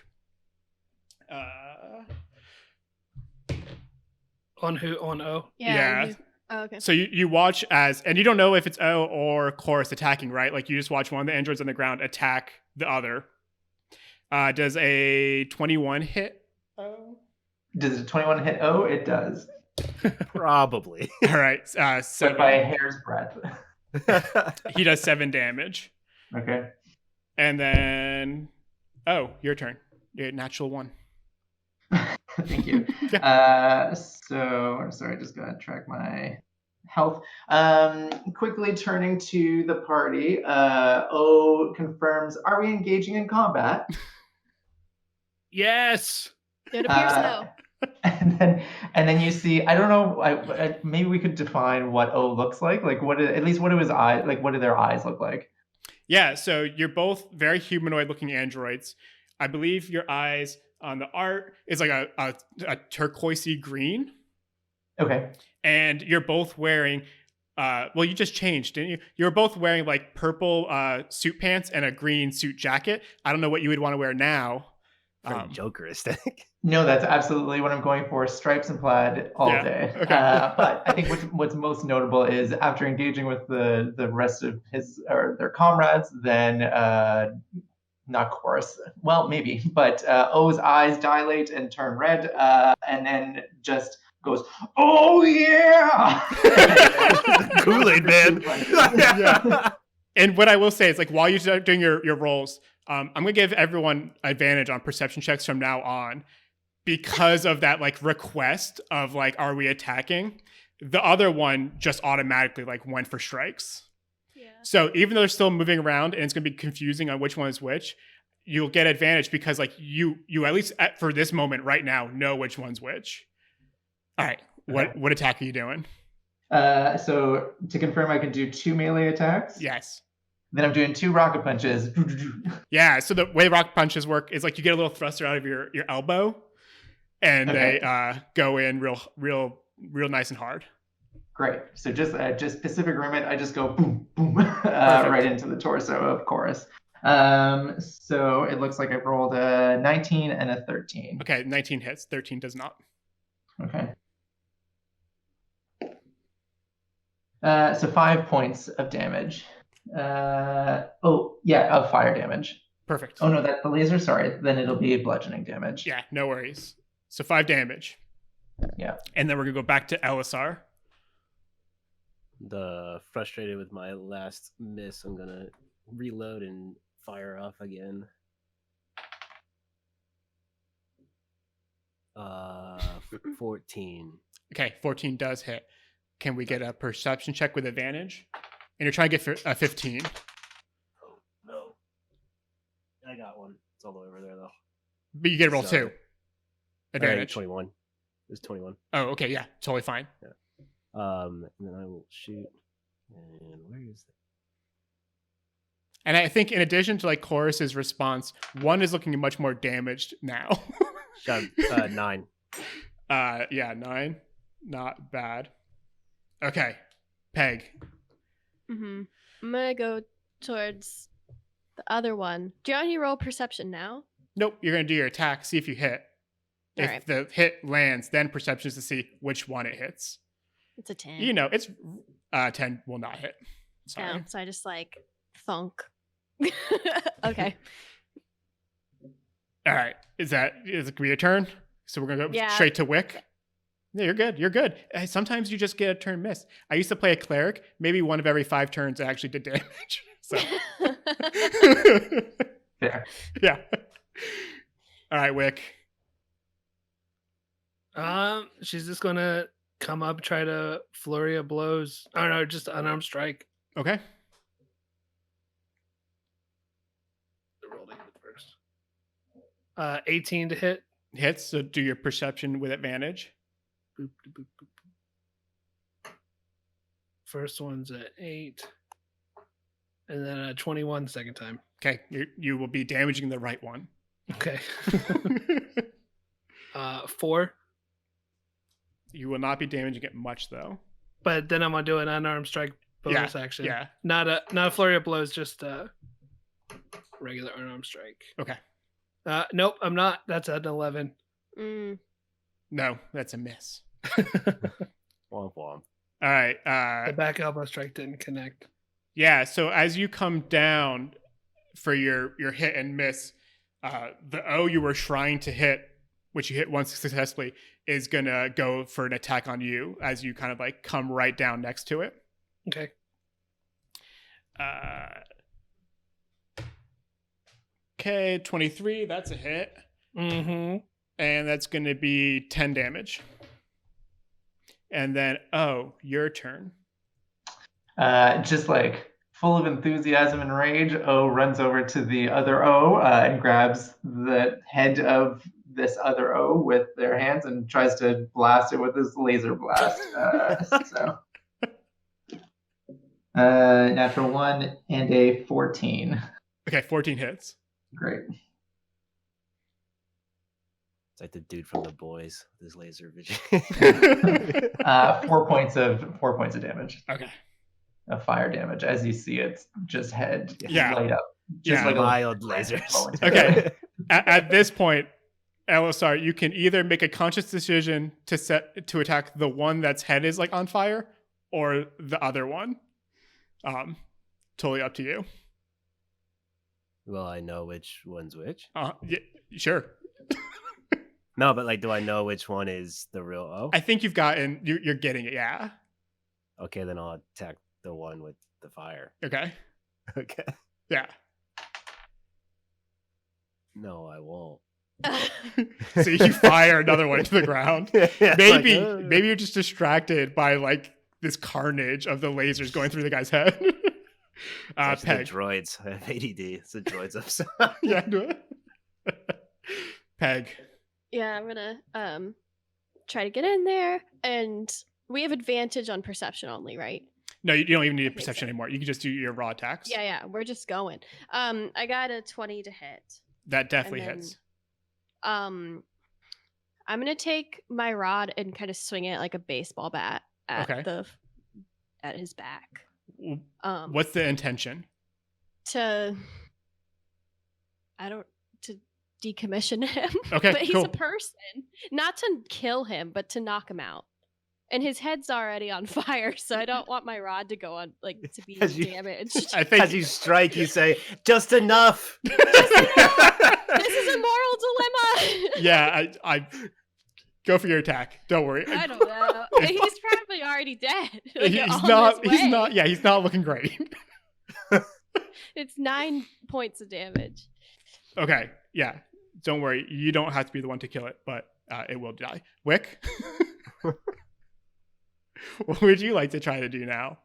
On who? On O? Yeah. Oh, okay. So you watch as, and you don't know if it's O or Chorus attacking, right? Like you just watch one of the androids on the ground attack the other. Does a 21 hit O? Does a 21 hit O? It does. Probably. All right. But by a hair's breadth. He does 7 damage. Okay. And then, your turn. Your natural 1. Thank you. So sorry, I just gotta track my health. Quickly turning to the party. O confirms, are we engaging in combat? Yes. It appears so. And then you see, I don't know, maybe we could define what O looks like. Like what do his eyes, like what do their eyes look like? Yeah, so you're both very humanoid looking androids. I believe your eyes on the art is like a turquoisey green. Okay. And you're both wearing, well, you just changed, didn't you? You were both wearing like purple suit pants and a green suit jacket. I don't know what you would want to wear now. Very Joker aesthetic. No, that's absolutely what I'm going for. Stripes and plaid all day. Okay. But I think what's most notable is after engaging with the rest of his or their comrades, then not Chorus. Well, maybe, but O's eyes dilate and turn red, and then just goes, "Oh yeah!" Kool-Aid man. Yeah. And what I will say is, like, while you're doing your rolls, I'm gonna give everyone advantage on perception checks from now on because of that like request of like, are we attacking? The other one just automatically like went for strikes. Yeah. So even though they're still moving around and it's gonna be confusing on which one is which, you'll get advantage because like you at least for this moment right now know which one's which. All right, what attack are you doing? So to confirm, I can do 2 melee attacks. Yes. Then I'm doing 2 rocket punches. Yeah. So the way rocket punches work is like you get a little thruster out of your elbow, and they go in real nice and hard. Great. So just Pacific Rim, I just go boom, boom, right into the torso of Chorus. So it looks like I've rolled a 19 and a 13. Okay, 19 hits, 13 does not. Okay. So 5 points of damage. Of fire damage. Perfect. Oh no, that's the laser. Sorry, then it'll be bludgeoning damage. Yeah, no worries. So 5 damage. Yeah. And then we're gonna go back to LSR. Frustrated with my last miss, I'm gonna reload and fire off again. 14. Okay, 14 does hit. Can we get a perception check with advantage? And you're trying to get a 15. Oh, no. I got one. It's all the way over there, though. But you get to roll So- 2. Advantage. 21. It was 21. Oh, okay, yeah, totally fine. And then I will shoot. And where is that? And I think in addition to like Chorus's response, one is looking much more damaged now. Got 9. Yeah, 9. Not bad. Okay. Peg. Mm-hmm. I'm gonna go towards the other one. Do you want me to roll perception now? Nope, you're gonna do your attack, see if you hit. All If right. the hit lands, then perception is to see which one it hits. It's a 10. You know, it's 10 will not hit. Sorry. Oh, so I just like thunk. Okay. All right. Is it gonna be your turn? So we're gonna go Yeah. straight to Wick. Yeah, you're good. You're good. Sometimes you just get a turn miss. I used to play a cleric. Maybe one of every 5 turns I actually did damage. So Fair. Yeah. All right, Wick. She's just gonna come up, try to flurry of blows. Oh no, just unarmed strike. Okay. Roll the hit first. 18 to hit. Hits. So do your perception with advantage. Boop, boop, boop, boop. First one's at 8, and then a 21 second time. Okay. You will be damaging the right one. Okay. 4. You will not be damaging it much, though. But then I'm gonna do an unarmed strike bonus action. Yeah. Not a flurry of blows, just a regular unarmed strike. Okay. Nope, I'm not. That's an 11. No, that's a miss. Womp womp. All right. The back elbow strike didn't connect. Yeah. So as you come down for your hit and miss, the O you were trying to hit, which you hit once successfully, is gonna go for an attack on you as you kind of like come right down next to it. Okay. Okay, 23. That's a hit, and that's gonna be 10 damage. And then your turn. Just like full of enthusiasm and rage, O runs over to the other O and grabs the head of this other O with their hands and tries to blast it with his laser blast. Natural 1 and a 14. Okay, 14 hits. Great. It's like the dude from The Boys with his laser vision. 4 points of damage. Okay. Of fire damage. As you see, it's just head Yeah. light up. Yeah. like a Mild lasers. Okay. At this point, LSR, you can either make a conscious decision to attack the one that's head is like on fire, or the other one. Totally up to you. Well, I know which one's which. Yeah, sure. No, but like, do I know which one is the real O? I think you've gotten you're getting it. Yeah. Okay, then I'll attack the one with the fire. Okay. Okay. Yeah. No, I won't. So you fire another one to the ground. Yeah, Maybe like, maybe you're just distracted by like this carnage of the lasers going through the guy's head. it's Peg. the droids. I have ADD. It's the droids episode. Yeah. Do it. Peg. Yeah, I'm gonna try to get in there, and we have advantage on perception only, right? No, you don't even need a think perception so. anymore. You can just do your raw attacks. Yeah, we're just going. I got a 20 to hit. That definitely And then, hits. I'm gonna take my rod and kind of swing it like a baseball bat at Okay. at his back. What's the intention? To decommission him. Okay, But he's cool. a person. Not to kill him, but to knock him out. And his head's already on fire, so I don't want my rod to go on to be As you- damaged. I think As you strike, you say, just enough. This is a moral dilemma. yeah, I go for your attack. Don't worry. I don't know. He's probably already dead. Like, He's on not. his He's way. not. Yeah, he's not looking great. It's 9 points of damage. Okay. Yeah. Don't worry. You don't have to be the one to kill it, but it will die. Wick. What would you like to try to do now?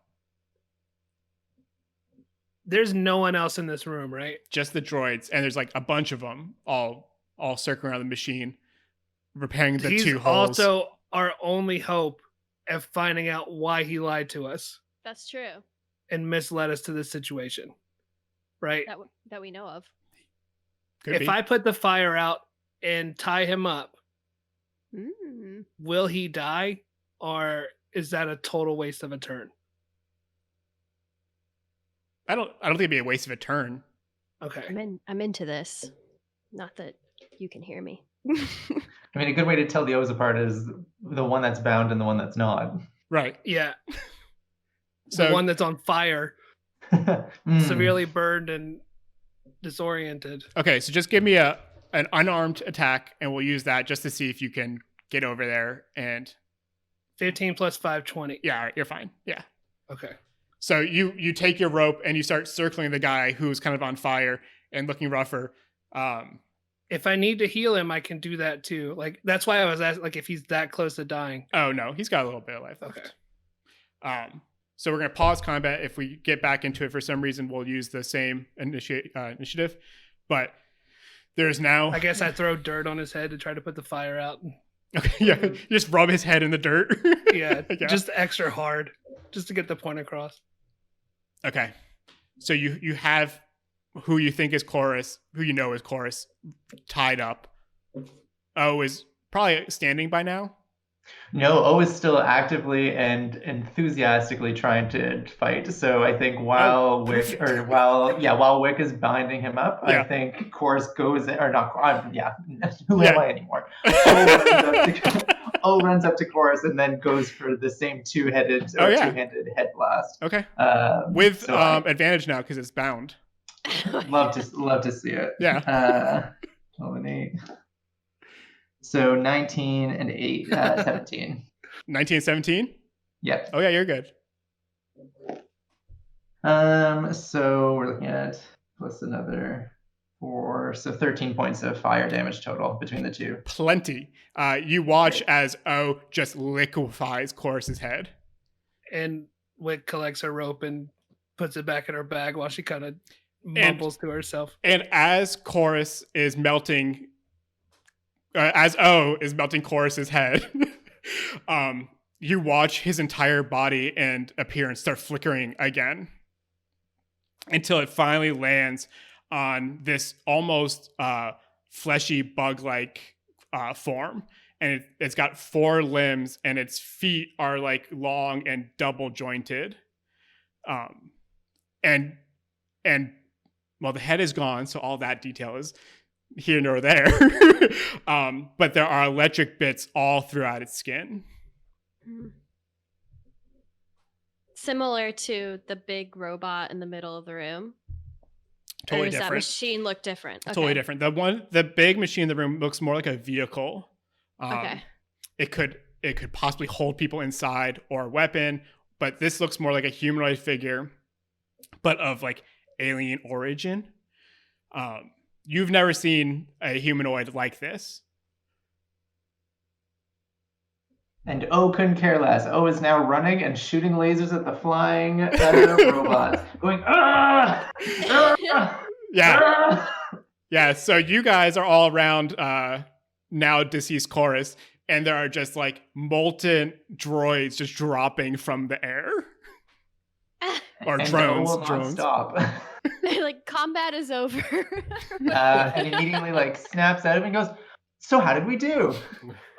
There's no one else in this room, right? Just the droids, and there's like a bunch of them all circling around the machine, repairing the He's two holes. also our only hope of finding out why he lied to us That's true. and misled us to this situation. Right? That we know of. Could If be. I put the fire out and tie him up, Mm. will he die, or is that a total waste of a turn? I don't think it'd be a waste of a turn. Okay. I'm into this. Not that you can hear me. I mean, a good way to tell the O's apart is the one that's bound and the one that's not. Right. Yeah. So The one that's on fire, Mm. severely burned and disoriented. okay, so just give me an unarmed attack, and we'll use that just to see if you can get over there. And 15 plus 5, 20. yeah, all right, you're fine. Yeah. Okay. So you take your rope and you start circling the guy who's kind of on fire, and looking rougher. If I need to heal him, I can do that too. Like that's why I was asking, like, if he's that close to dying. Oh no, he's got a little bit of life left. Okay. So we're gonna pause combat. If we get back into it for some reason, we'll use the same initiative. But there's now. I guess I throw dirt on his head to try to put the fire out. Okay, yeah, you just rub his head in the dirt. Yeah, just extra hard, just to get the point across. Okay, so you have who you think is Chorus, who you know is Chorus, tied up. O is probably standing by now. No, O is still actively and enthusiastically trying to fight. So I think while Wick is binding him up, Yeah. I think Chorus goes in, or not. Who Yeah. am I anymore? O runs up to Chorus and then goes for the same two-handed head blast. Okay, With advantage now because it's bound. love to see it. Yeah. 12 and 8. So 19 and 8, 17. 19, 17? Yep. Oh yeah, you're good. So we're looking at plus another 4, so 13 points of fire damage total between the two. Plenty. You watch as O just liquefies Chorus's head. And Wick collects her rope and puts it back in her bag while she kind of mumbles to herself. And as Chorus is melting, as O is melting Chorus's head, you watch his entire body and appearance start flickering again until it finally lands on this almost fleshy bug-like form. And it's got 4 limbs, and its feet are like long and double jointed. And well, the head is gone, so all that detail is here nor there. But there are electric bits all throughout its skin. Similar to the big robot in the middle of the room. Totally or does different. that machine look different? Okay. Totally different. The big machine in the room looks more like a vehicle. Okay. It could possibly hold people inside or a weapon, but this looks more like a humanoid figure, but of like alien origin. You've never seen a humanoid like this. And O couldn't care less. O is now running and shooting lasers at the flying robots, going ah! Yeah. Ah! Yeah, so you guys are all around now deceased Chorus, and there are just like molten droids just dropping from the air. Or And drones. O will not Drones. stop. Like combat is over. And immediately like snaps at him and goes, "So how did we do?"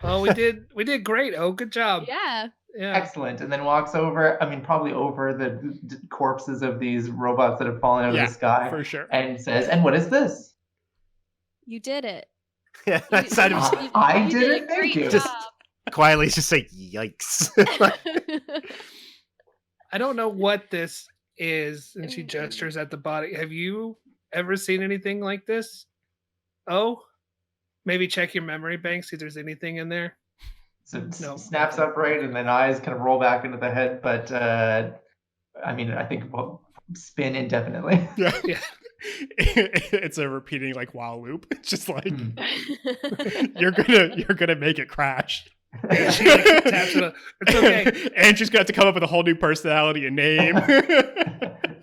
Oh, we did great. Oh, good job. Yeah. Yeah. Excellent. And then walks over, probably over the corpses of these robots that have fallen out of the sky, For sure. and says, "And what is this?" You did it. Yeah, that's not even I You did a it. Thank great you. Just- job. quietly just say yikes. I don't know what this is, and she gestures at the body. Have you ever seen anything like this? Oh, maybe check your memory bank, see if there's anything in there. So No. snaps upright, and then eyes kind of roll back into the head. But I think we'll spin indefinitely. Yeah. Yeah. It's a repeating like while loop. It's just like you're gonna make it crash. And she like, taps it up. It's okay. And she's gonna have to come up with a whole new personality and name.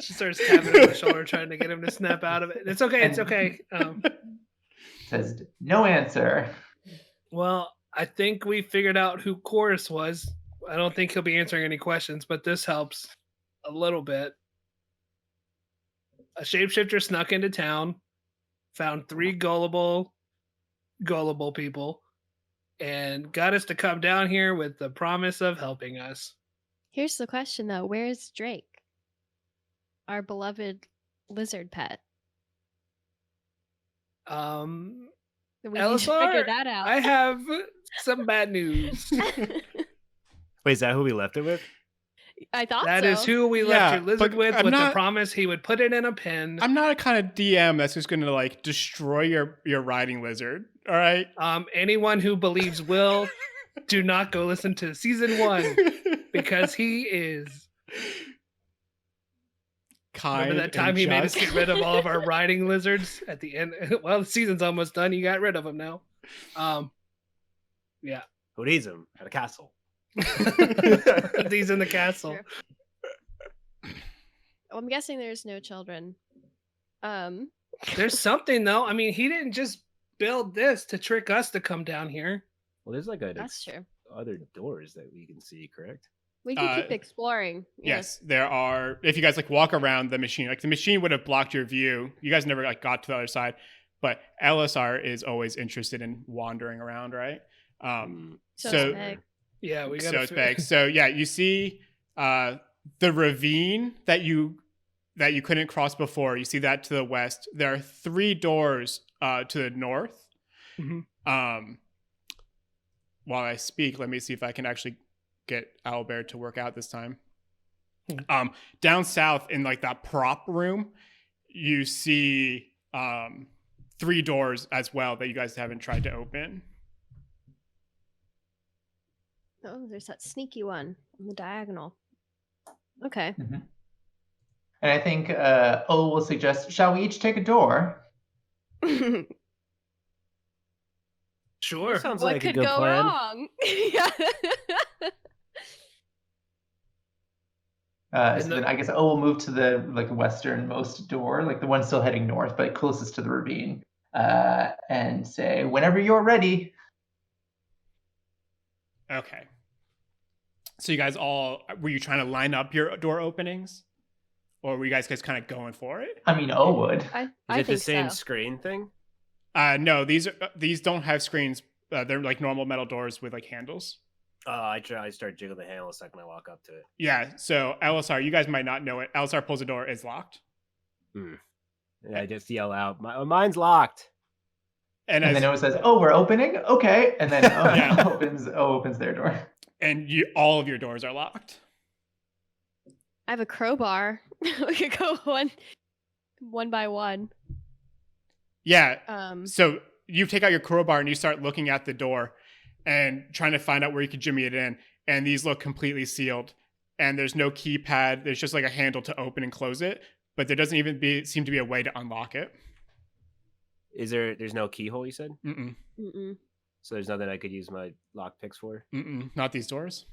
She starts tapping him on the shoulder, trying to get him to snap out of it. It's okay. It's okay. Says no answer. Well, I think we figured out who Chorus was. I don't think he'll be answering any questions, but this helps a little bit. A shapeshifter snuck into town, found 3 gullible people, and got us to come down here with the promise of helping us. Here's the question though: where's Drake, our beloved lizard pet? We need to Elisar, figure that out. I have some bad news. Wait, is that who we left it with? I thought That so. is who we Yeah, left your lizard but with I'm the not- promise he would put it in a pen. I'm not a kind of DM that's just gonna like destroy your riding lizard. All right. Anyone who believes Will, do not go listen to season 1 because he is kind. Remember that time and he made us just. get rid of all of our riding lizards at the end? Well, the season's almost done. You got rid of them now. Yeah. Who needs him at a castle? He's in the castle. True. Well, I'm guessing there's no children. There's something though. I mean, he didn't just build this to trick us to come down here. Well, there's like That's true. other doors that we can see, correct? We can keep exploring. Yeah. Yes, there are. If you guys like walk around the machine, like the machine would have blocked your view. You guys never like got to the other side, but LSR is always interested in wandering around, right? So So is Meg. Yeah, we got so it's big. So yeah, you see the ravine that you couldn't cross before. You see that to the west. There are 3 doors to the north. Mhm. While I speak, let me see if I can actually get Owlbear to work out this time. Down south in like that prop room, you see 3 doors as well that you guys haven't tried to open. Oh, there's that sneaky one on the diagonal. Okay. And I think O will suggest, shall we each take a door? Sure. That sounds What like a could good go plan. wrong? Yeah. So then I guess O will move to the like westernmost door, like the one still heading north, but closest to the ravine, and say, "Whenever you're ready." Okay. So you guys all, were you trying to line up your door openings? Or were you guys kind of going for it? I mean, O would. I Is think it the same so. screen thing? No, these don't have screens. They're like normal metal doors with like handles. I start jiggling the handle the second I walk up to it. Yeah, so LSR, you guys might not know it. LSR pulls the door, it's locked. And I just yell out, mine's locked. And then as, O says, "Oh, we're opening? Okay." And then O Yeah. opens their door. and all of your doors are locked. I have a crowbar. We could go one by one. Yeah. So you take out your crowbar and you start looking at the door and trying to find out where you can jimmy it in. And these look completely sealed. And there's no keypad. There's just like a handle to open and close it. But there doesn't even seem to be a way to unlock it. There's no keyhole, you said? Mm-mm. So there's nothing I could use my lock picks for? Not these doors.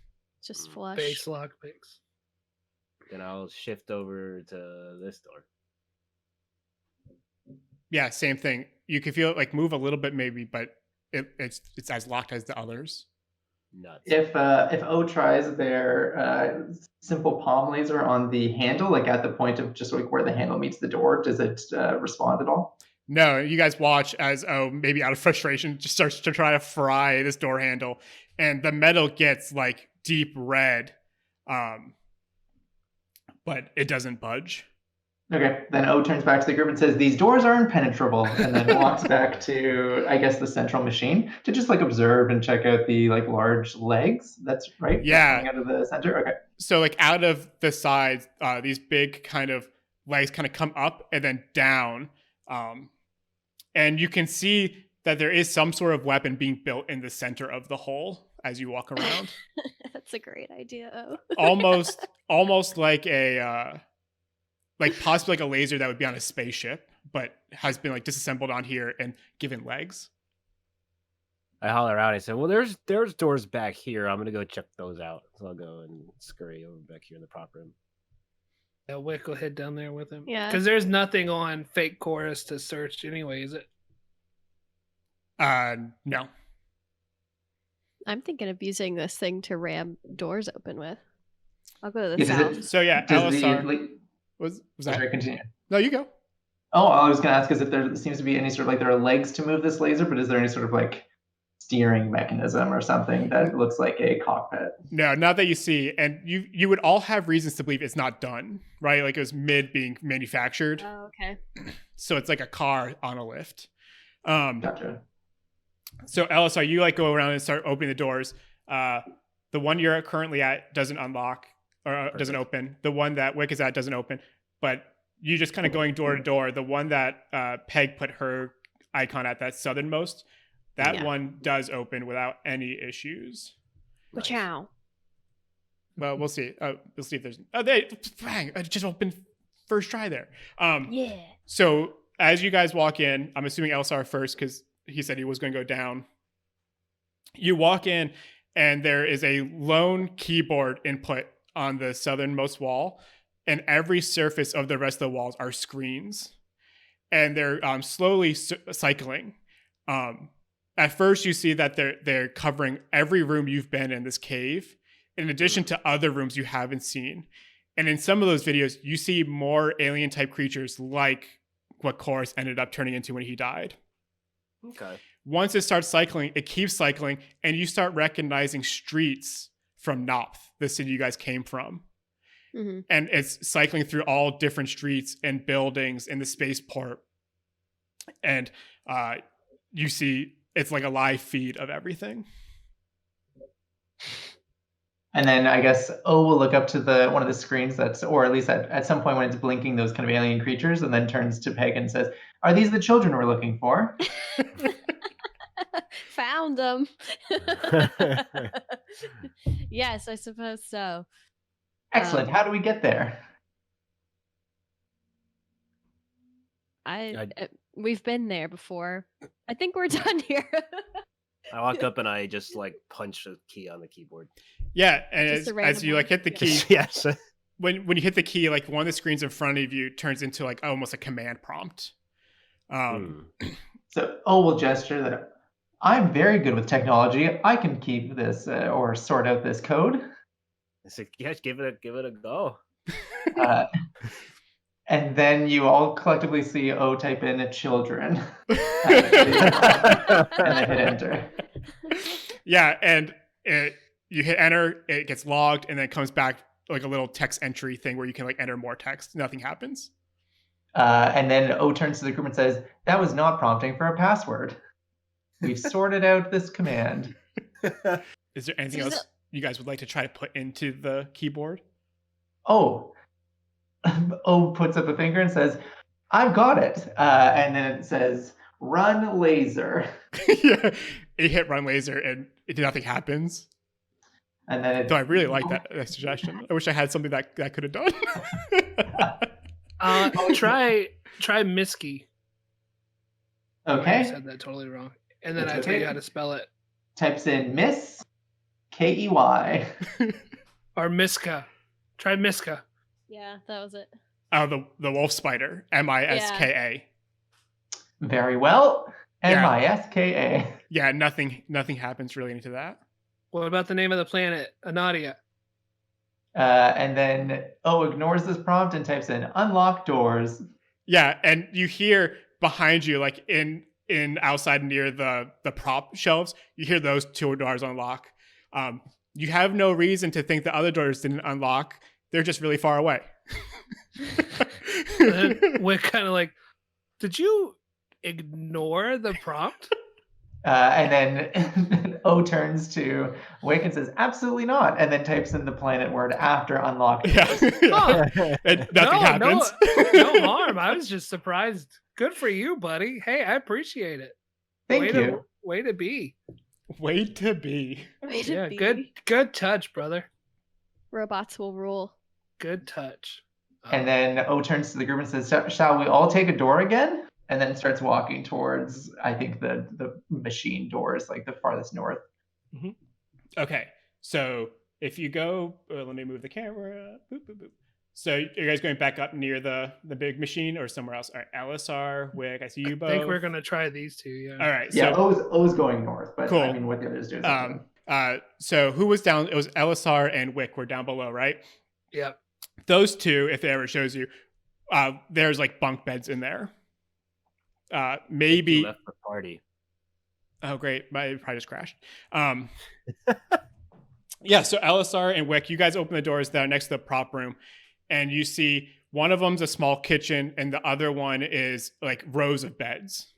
Just flush. Base lock picks. Then I'll shift over to this door. Yeah, same thing. You can feel it like move a little bit maybe, but it's as locked as the others. Nuts. If O tries their simple palm laser on the handle, like at the point of just like where the handle meets the door, does it respond at all? No, you guys watch as maybe out of frustration just starts to try to fry this door handle, and the metal gets like deep red, but it doesn't budge. Okay, then O turns back to the group and says, "These doors are impenetrable," and then walks back to, I guess, the central machine to just like observe and check out the like large legs. That's right. Yeah. Coming out of the center. Okay. So like out of the sides, these big kind of legs kind of come up and then down, and you can see that there is some sort of weapon being built in the center of the hole as you walk around. That's a great idea. almost like a like possibly like a laser that would be on a spaceship, but has been like disassembled on here and given legs. I holler out. I said, "Well, there's doors back here. I'm gonna go check those out." So I'll go and scurry over back here in the prop room. Yeah, Wick will head down there with him. Yeah. Because there's nothing on Fake Chorus to search anyway, is it? No. I'm thinking of using this thing to ram doors open with. I'll go to the Yes, is south. it- So yeah, Does LSR was that? Sorry, continue. No, you go. Oh, I was going to ask is if there seems to be any sort of like there are legs to move this laser, but is there any sort of like steering mechanism or something that looks like a cockpit? No, not that you see, and you would all have reasons to believe it's not done, right? Like it was mid being manufactured, Oh, okay. so it's like a car on a lift. Gotcha. So LSR, you like go around and start opening the doors. The one you're currently at doesn't unlock or doesn't open. The one that Wick is at doesn't open. But you just kind of going door to door. The one that Peg put her icon at, that southernmost, that one does open without any issues. Wachow. Well, we'll see. We'll see if there's. Oh, they bang! It just opened first try there. Yeah. So as you guys walk in, I'm assuming Elsar first because he said he was going to go down. You walk in, and there is a lone keyboard input on the southernmost wall, and every surface of the rest of the walls are screens, and they're slowly cycling. At first, you see that they're covering every room you've been in this cave, in addition to other rooms you haven't seen. And in some of those videos, you see more alien type creatures like what Chorus ended up turning into when he died. Okay. Once it starts cycling, it keeps cycling, and you start recognizing streets from Nopth, the city you guys came from. Mm-hmm. And it's cycling through all different streets and buildings in the spaceport. And you see it's like a live feed of everything. And then I guess O will look up to one of the screens or at least at some point when it's blinking those kind of alien creatures, and then turns to Peg and says, "Are these the children we're looking for?" Found them. Yes, I suppose so. Excellent. How do we get there? We've been there before. I think we're done here. I walk up and I just like punch a key on the keyboard. Yeah, and Just a as random you like one? hit the key, Yes. when you hit the key, like one of the screens in front of you turns into like almost a command prompt. So O will gesture that I'm very good with technology. I can keep this or sort out this code. I said, yes, give it a go. And then you all collectively see O type in children. And then hit enter. Yeah, and you hit enter, it gets logged, and then it comes back like a little text entry thing where you can like enter more text. Nothing happens. And then O turns to the group and says, "That was not prompting for a password. We've sorted out this command." Is there anything else you guys would like to try to put into the keyboard? O puts up a finger and says, "I've got it." And then it says, "Run laser." Yeah, it hit run laser and nothing happens. And then Though I really like that suggestion. I wish I had something that could have done. Try Miski. I Okay. said that totally wrong. And then That's I tell you okay. how to spell it. Types in Miss Key. Or Miska. Try Miska. Yeah, that was it. Oh, the wolf spider. Miska. Very well. Yeah. Miska. Yeah, nothing happens relating to that. What about the name of the planet? Anadia. And then O ignores this prompt and types in unlock doors. Yeah, and you hear behind you, like in outside near the prop shelves, you hear those two doors unlock. You have no reason to think the other doors didn't unlock. They're just really far away. And we're kind of like, did you ignore the prompt? And then O turns to Wick and says, "Absolutely not," and then types in the planet word after unlock doors. Yeah. And nothing happens. No harm. I was just surprised. Good for you, buddy. Hey, I appreciate it. Thank you. Way to be. Way to be. Yeah, good touch, brother. Robots will rule. Good touch. And then O turns to the group and says, "Shall we all take a door again?" And then starts walking towards, I think, the machine doors, like the farthest north. Mm-hmm. Okay, so if you go, let me move the camera. Boop, boop, boop. So you guys going back up near the big machine or somewhere else? All right, LSR, Wick, I see you both. I think we're going to try these two, yeah. All right. Yeah, so, O's going north, but cool. I mean, what the others do is so who was down? It was LSR and Wick were down below, right? Yep. Those two, if it ever shows you, there's like bunk beds in there. Maybe left the party. Oh, great. My probably just crashed. Yeah, so LSR and Wick, you guys open the doors down next to the prop room, and you see one of them's a small kitchen, and the other one is like rows of beds.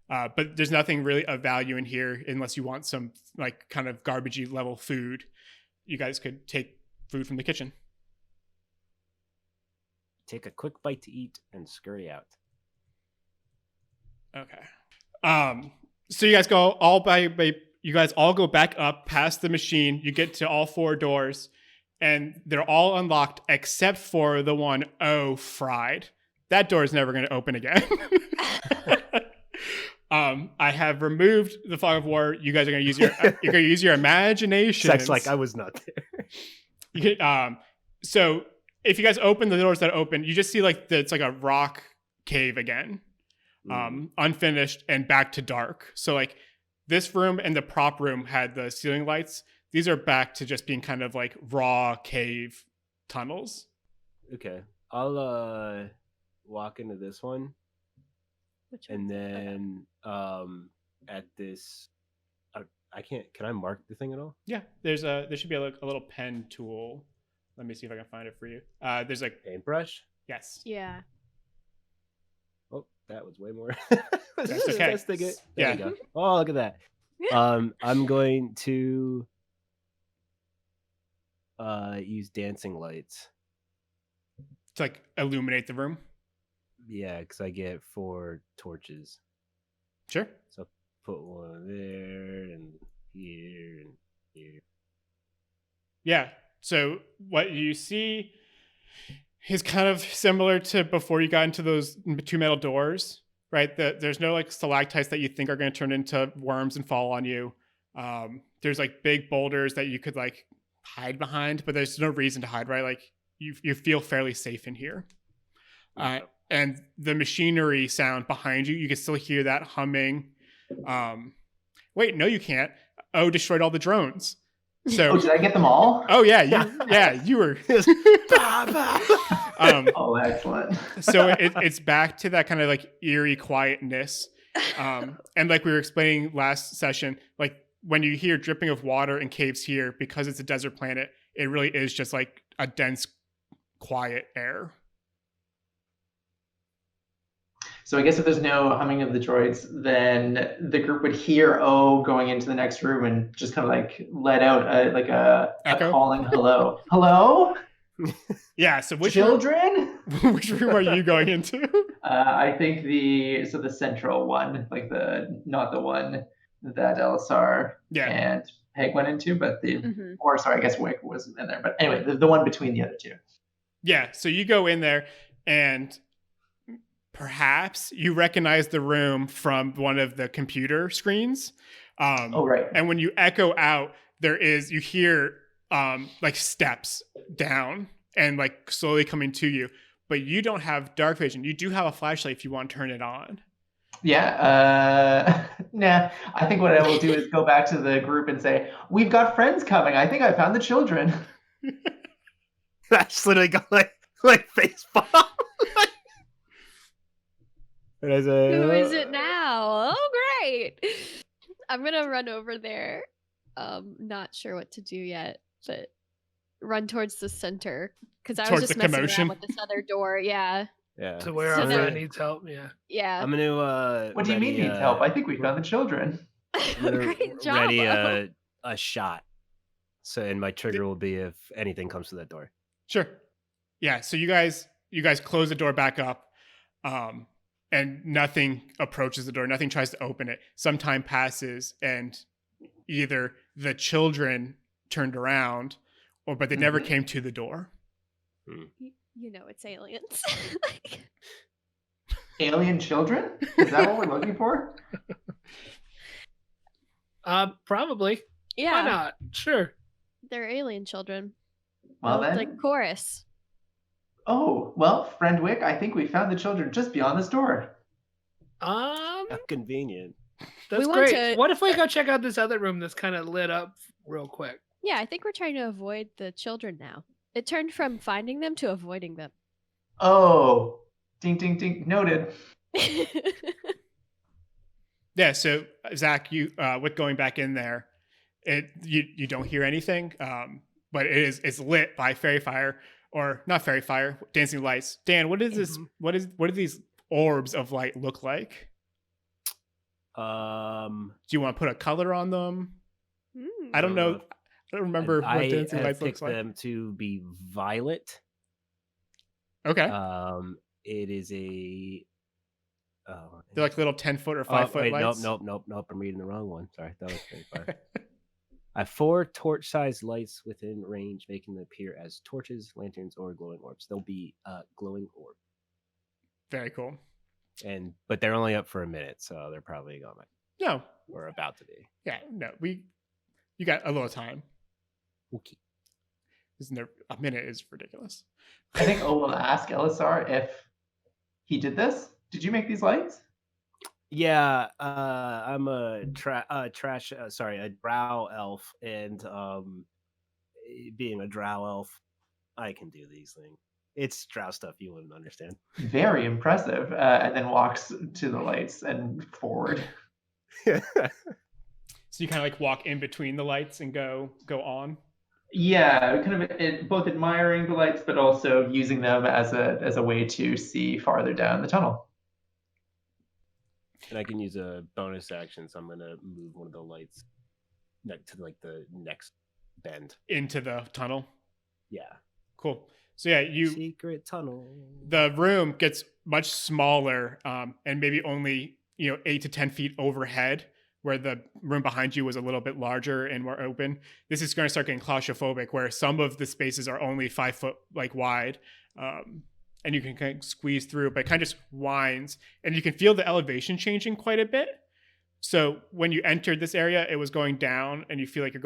But there's nothing really of value in here unless you want some like kind of garbagey level food. You guys could take food from the kitchen. Take a quick bite to eat and scurry out. Okay. So you guys go all you guys all go back up past the machine. You get to all four doors, and they're all unlocked except for the one O fried. That door is never going to open again. I have removed the fog of war. You guys are going to use your imagination. Sex like I was not there. You can, so if you guys open the doors that open, you just see like it's like a rock cave again, unfinished and back to dark. So like this room and the prop room had the ceiling lights. These are back to just being kind of like raw cave tunnels. Okay, I'll walk into this one. Which And one's it? then at this, I can't. Can I mark the thing at all? Yeah, there should be a little pen tool. Let me see if I can find it for you. There's like Paintbrush. yes. Yeah. Oh, that was way more. That's okay. Let's take it. Yeah. There you go. Oh, look at that. I'm going to use dancing lights. To like illuminate the room. Yeah, because I get 4 torches. Sure. So put one there and here and here. Yeah. So what you see is kind of similar to before you got into those 2 metal doors, right? There's no like stalactites that you think are going to turn into worms and fall on you. There's like big boulders that you could like hide behind, but there's no reason to hide, right? Like you feel fairly safe in here. And the machinery sound behind you, you can still hear that humming. Wait, no, you can't. Oh, destroyed all the drones. So, did I get them all? Oh yeah, you were. Oh, excellent. So it's back to that kind of like eerie quietness, and like we were explaining last session, like when you hear dripping of water in caves here, because it's a desert planet, it really is just like a dense, quiet air. So I guess if there's no humming of the droids, then the group would hear O going into the next room and just kind of like let out a Echo? calling hello. Hello? Yeah. So which Children? which room are you going into? I think the central one, like not the one that Elisar and Peg went into, but or sorry, I guess Wick wasn't in there. But anyway, the one between the other two. Yeah. So you go in there and perhaps you recognize the room from one of the computer screens. Right. And when you echo out, you hear like steps down and like slowly coming to you, but you don't have dark vision. You do have a flashlight if you want to turn it on. Yeah. Nah. I think what I will do is go back to the group and say, "We've got friends coming. I think I found the children." That's literally got like face palm. Who is it now? Oh, great. I'm going to run over there. Not sure what to do yet, but run towards the center. Because I was just messing around with this other door. Yeah. Yeah. To where our friend needs help. Yeah. Yeah. I'm gonna. What do you mean needs help? I think we found the children. Great job. Ready a shot. So, and my trigger will be if anything comes to that door. Sure. Yeah. So you guys close the door back up. And nothing approaches the door. Nothing tries to open it. Some time passes, and either the children turned around, but they never came to the door. You know it's aliens. Alien children? Is that what we're looking for? Probably. Yeah. Why not? Sure. They're alien children. Well then. Like chorus. Oh, well, friend Wick, I think we found the children just beyond this door. How convenient. That's great. What if we go check out this other room that's kind of lit up real quick? Yeah, I think we're trying to avoid the children now. It turned from finding them to avoiding them. Oh, ding, ding, ding. Noted. Yeah, so Zach, with going back in there, you don't hear anything, but it's lit by fairy fire. Or not fairy fire, dancing lights. Dan, what is this? What do these orbs of light look like? Do you want to put a color on them? I don't know. I don't remember what dancing lights looks like. I picked them to be violet. Okay. It is a. They're like little 10-foot or 5-foot lights. Nope. I'm reading the wrong one. Sorry, that was fairy I have 4 torch-sized lights within range, making them appear as torches, lanterns, or glowing orbs. They'll be glowing orb. Very cool. But they're only up for a minute, so they're probably gone. No. Or about to be. Yeah, no. You got a little time. Okay. Isn't there? A minute is ridiculous. I think O will ask Elisar if he did this. Did you make these lights? Yeah, I'm a drow elf, and being a drow elf, I can do these things. It's drow stuff you wouldn't understand. Very impressive. And then walks to the lights and forward. So you kind of like walk in between the lights and go on. Yeah, kind of both admiring the lights, but also using them as a way to see farther down the tunnel. And I can use a bonus action, so I'm gonna move one of the lights next to like the next bend Into the tunnel. Yeah. Cool. So yeah, Secret tunnel. The room gets much smaller, and maybe only 8 to 10 feet overhead, where the room behind you was a little bit larger and more open. This is going to start getting claustrophobic, where some of the spaces are only 5 foot like wide, and you can kind of squeeze through, but it kind of just winds, and you can feel the elevation changing quite a bit. So when you entered this area, it was going down, and you feel like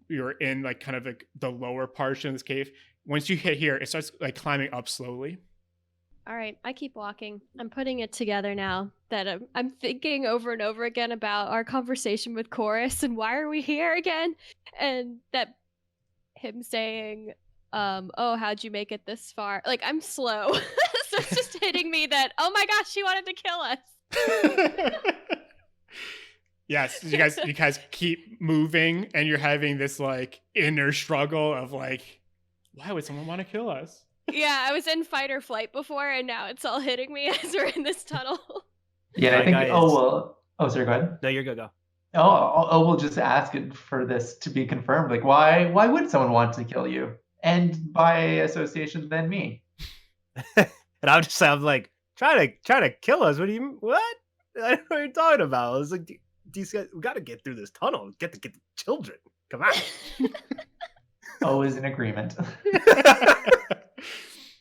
you're in like kind of like the lower portion of this cave. Once you hit here, it starts like climbing up slowly. All right, I keep walking. I'm putting it together now that I'm thinking over and over again about our conversation with Chorus and why are we here again? And that him saying, oh, how'd you make it this far? Like, I'm slow. So it's just hitting me that, oh my gosh, she wanted to kill us. Yes, you guys keep moving, and you're having this like inner struggle of like, why would someone want to kill us? Yeah, I was in fight or flight before, and now it's all hitting me as we're in this tunnel. Yeah, I think sorry, go ahead. No, you're good, go. We'll just ask it for this to be confirmed. Like, why would someone want to kill you? And by association, then me. And I'm like, trying to kill us. What? I don't know what you're talking about. I was like, these guys, we got to get through this tunnel. Get the children. Come on. O is in agreement.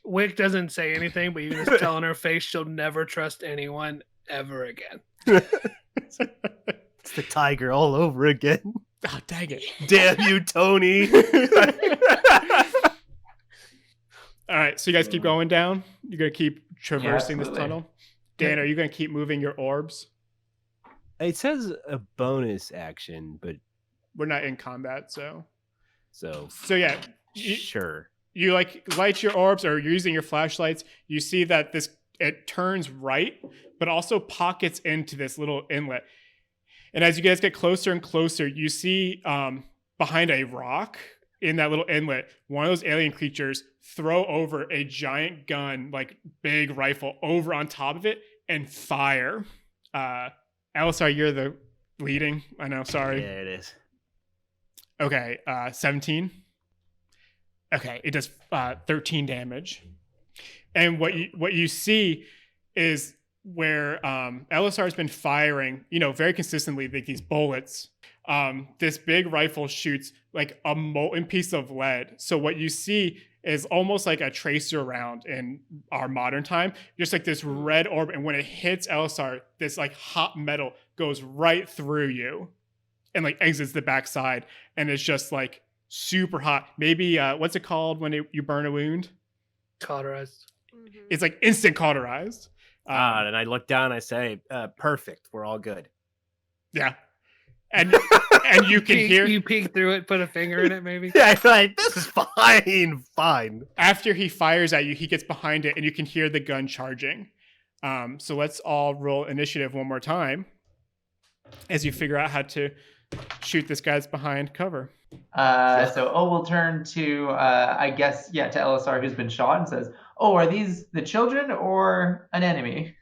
Wick doesn't say anything, but you can just tell in her face she'll never trust anyone ever again. It's the tiger all over again. Oh, dang it. Damn you, Tony. All right, so you guys keep going down? You're going to keep traversing this tunnel? Dan, are you going to keep moving your orbs? It says a bonus action, but We're not in combat, so yeah. Sure. You like light your orbs, or you're using your flashlights. You see that it turns right, but also pockets into this little inlet. And as you guys get closer and closer, you see behind a rock in that little inlet, one of those alien creatures throw over a giant gun, like big rifle, over on top of it and fire. Elisar, you're the leading. I know, sorry. Yeah, it is. Okay, 17. Okay, it does 13 damage. And what you see is where Elisar has been firing, very consistently, like these bullets. This big rifle shoots like a molten piece of lead. So what you see is almost like a tracer round in our modern time, just like this red orb. And when it hits Elisar, this like hot metal goes right through you and like exits the backside, and it's just like super hot. Maybe what's it called when you burn a wound? Cauterized. Mm-hmm. It's like instant cauterized. And I look down, I say, perfect, we're all good. Yeah. And you can hear... You peek through it, put a finger in it, maybe? Yeah, I'm like, this is fine. After he fires at you, he gets behind it, and you can hear the gun charging. So let's all roll initiative one more time as you figure out how to shoot this guy's behind cover. So O will turn to, to Elisar, who's been shot, and says, "Oh, are these the children or an enemy?"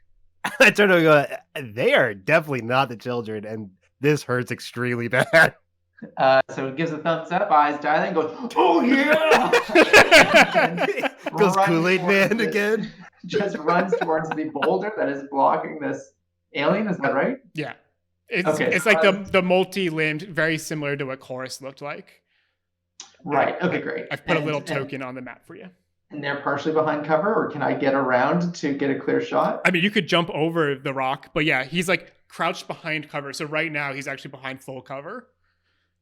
I turn to go, they are definitely not the children, and this hurts extremely bad. So it gives a thumbs up, eyes dilating, goes, "Oh yeah!" Goes Kool-Aid Man again. Just runs towards the boulder that is blocking this alien. Is that right? Yeah. It's like the multi-limbed, very similar to what Chorus looked like. Right. Okay, great. I've put a little token on the map for you. And they're partially behind cover, or can I get around to get a clear shot? I mean, you could jump over the rock, but yeah, he's like crouched behind cover. So right now he's actually behind full cover.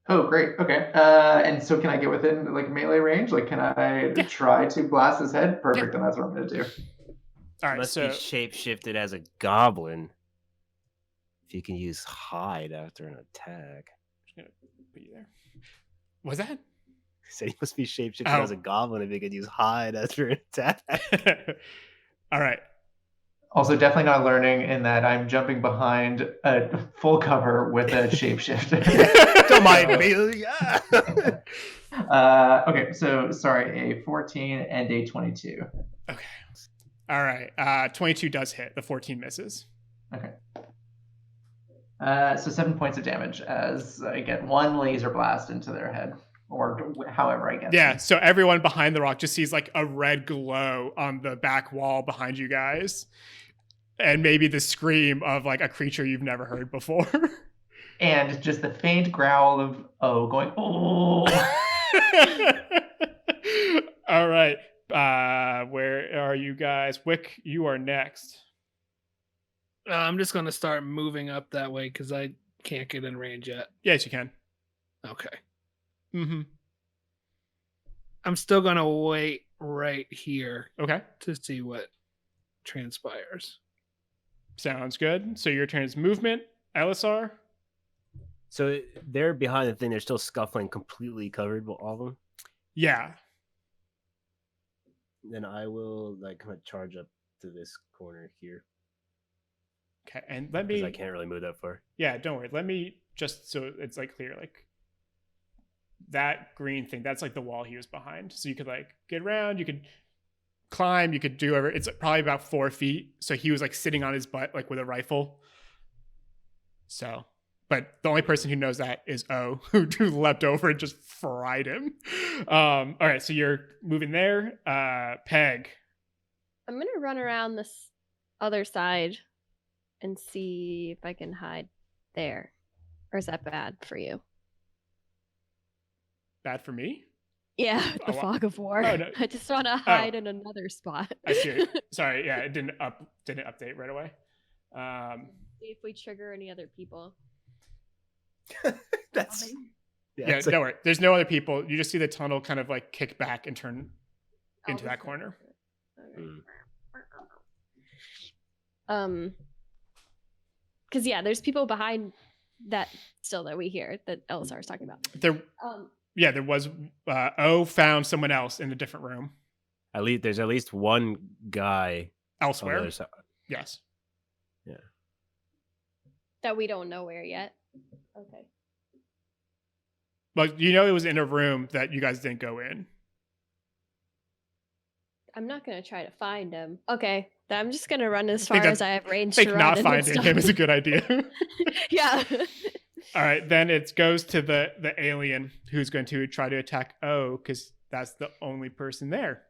Oh, great. Okay. And so can I get within like melee range? Like, can I try to blast his head? Perfect. Then that's what I'm going to do. All right. Must So be shape-shifted as a goblin. If you can use hide after an attack. I'm just gonna put you there. Was that? So he must be shapeshifted as a goblin if he could use hide after an attack. All right. Also, definitely not learning in that I'm jumping behind a full cover with a shapeshifter. Don't mind me. Yeah. Okay, so sorry, a 14 and a 22. Okay. All right. 22 does hit. The 14 misses. Okay. So 7 points of damage as I get one laser blast into their head, or however I get. Yeah. them. So everyone behind the rock just sees like a red glow on the back wall behind you guys, and maybe the scream of like a creature you've never heard before. And just the faint growl of going oh. All right. Where are you guys? Wick, you are next. I'm just gonna start moving up that way because I can't get in range yet. Yes, you can. Okay. Mm-hmm. I'm still gonna wait right here Okay. to see what transpires. Sounds good. So your turn is movement. LSR. So they're behind the thing. They're still scuffling, completely covered with all of them. Yeah. Then I will like kind of charge up to this corner here Okay. And let because me. I can't really move that far. Yeah. Don't worry. Let me just so it's like clear. Like that green thing. That's like the wall he was behind. So you could like get around. You could climb. You could do whatever. It's probably about 4 feet. So he was like sitting on his butt like with a rifle. So. But the only person who knows that is O, who leapt over and just fried him. All right, so you're moving there. Peg. I'm going to run around this other side and see if I can hide there. Or is that bad for you? Bad for me? Yeah, the Oh, fog of war. oh, no. I just want to hide in another spot. I see. Sorry, yeah, it didn't update right away. See if we trigger any other people. That's Yeah, don't worry. There's no other people. You just see the tunnel kind of like kick back and turn into that corner. Because yeah, there's people behind that still that we hear that LSR is talking about. There was O found someone else in a different room there's at least one guy elsewhere. on the other side. Yes. Yeah. That we don't know where yet. Okay. But you know it was in a room that you guys didn't go in. I'm not gonna try to find him. Okay, then I'm just gonna run as I think far as I have range I to think run. not and then finding him stop. is a good idea. Yeah. All right, then it goes to the alien who's going to try to attack O because that's the only person there.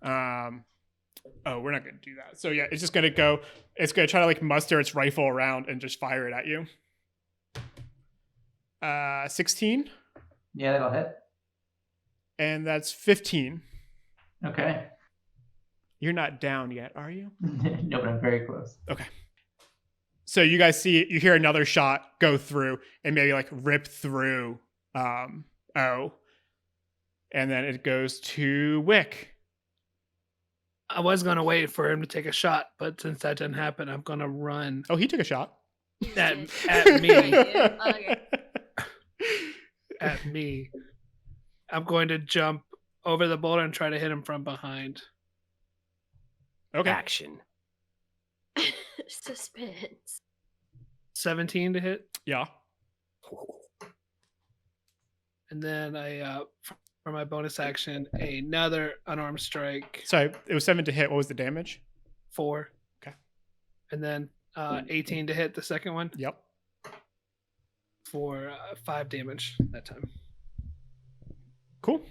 We're not going to do that. So yeah, it's just going to go. It's going to try to like muster its rifle around and just fire it at you. 16. Yeah, that'll hit. And that's 15. Okay. You're not down yet, are you? No, but I'm very close. Okay. So you guys you hear another shot go through and maybe like rip through O. And then it goes to Wick. I was gonna wait for him to take a shot, but since that didn't happen, I'm gonna run Oh, he took a shot. at me. Okay. At me. I'm going to jump over the boulder and try to hit him from behind. Okay. Action. Suspense. 17 to hit, Yeah. and then for my bonus action, another unarmed strike. Sorry, it was 7 to hit. What was the damage? 4. Okay. And then 18 to hit the second one Yep. for 5 damage that time. Cool.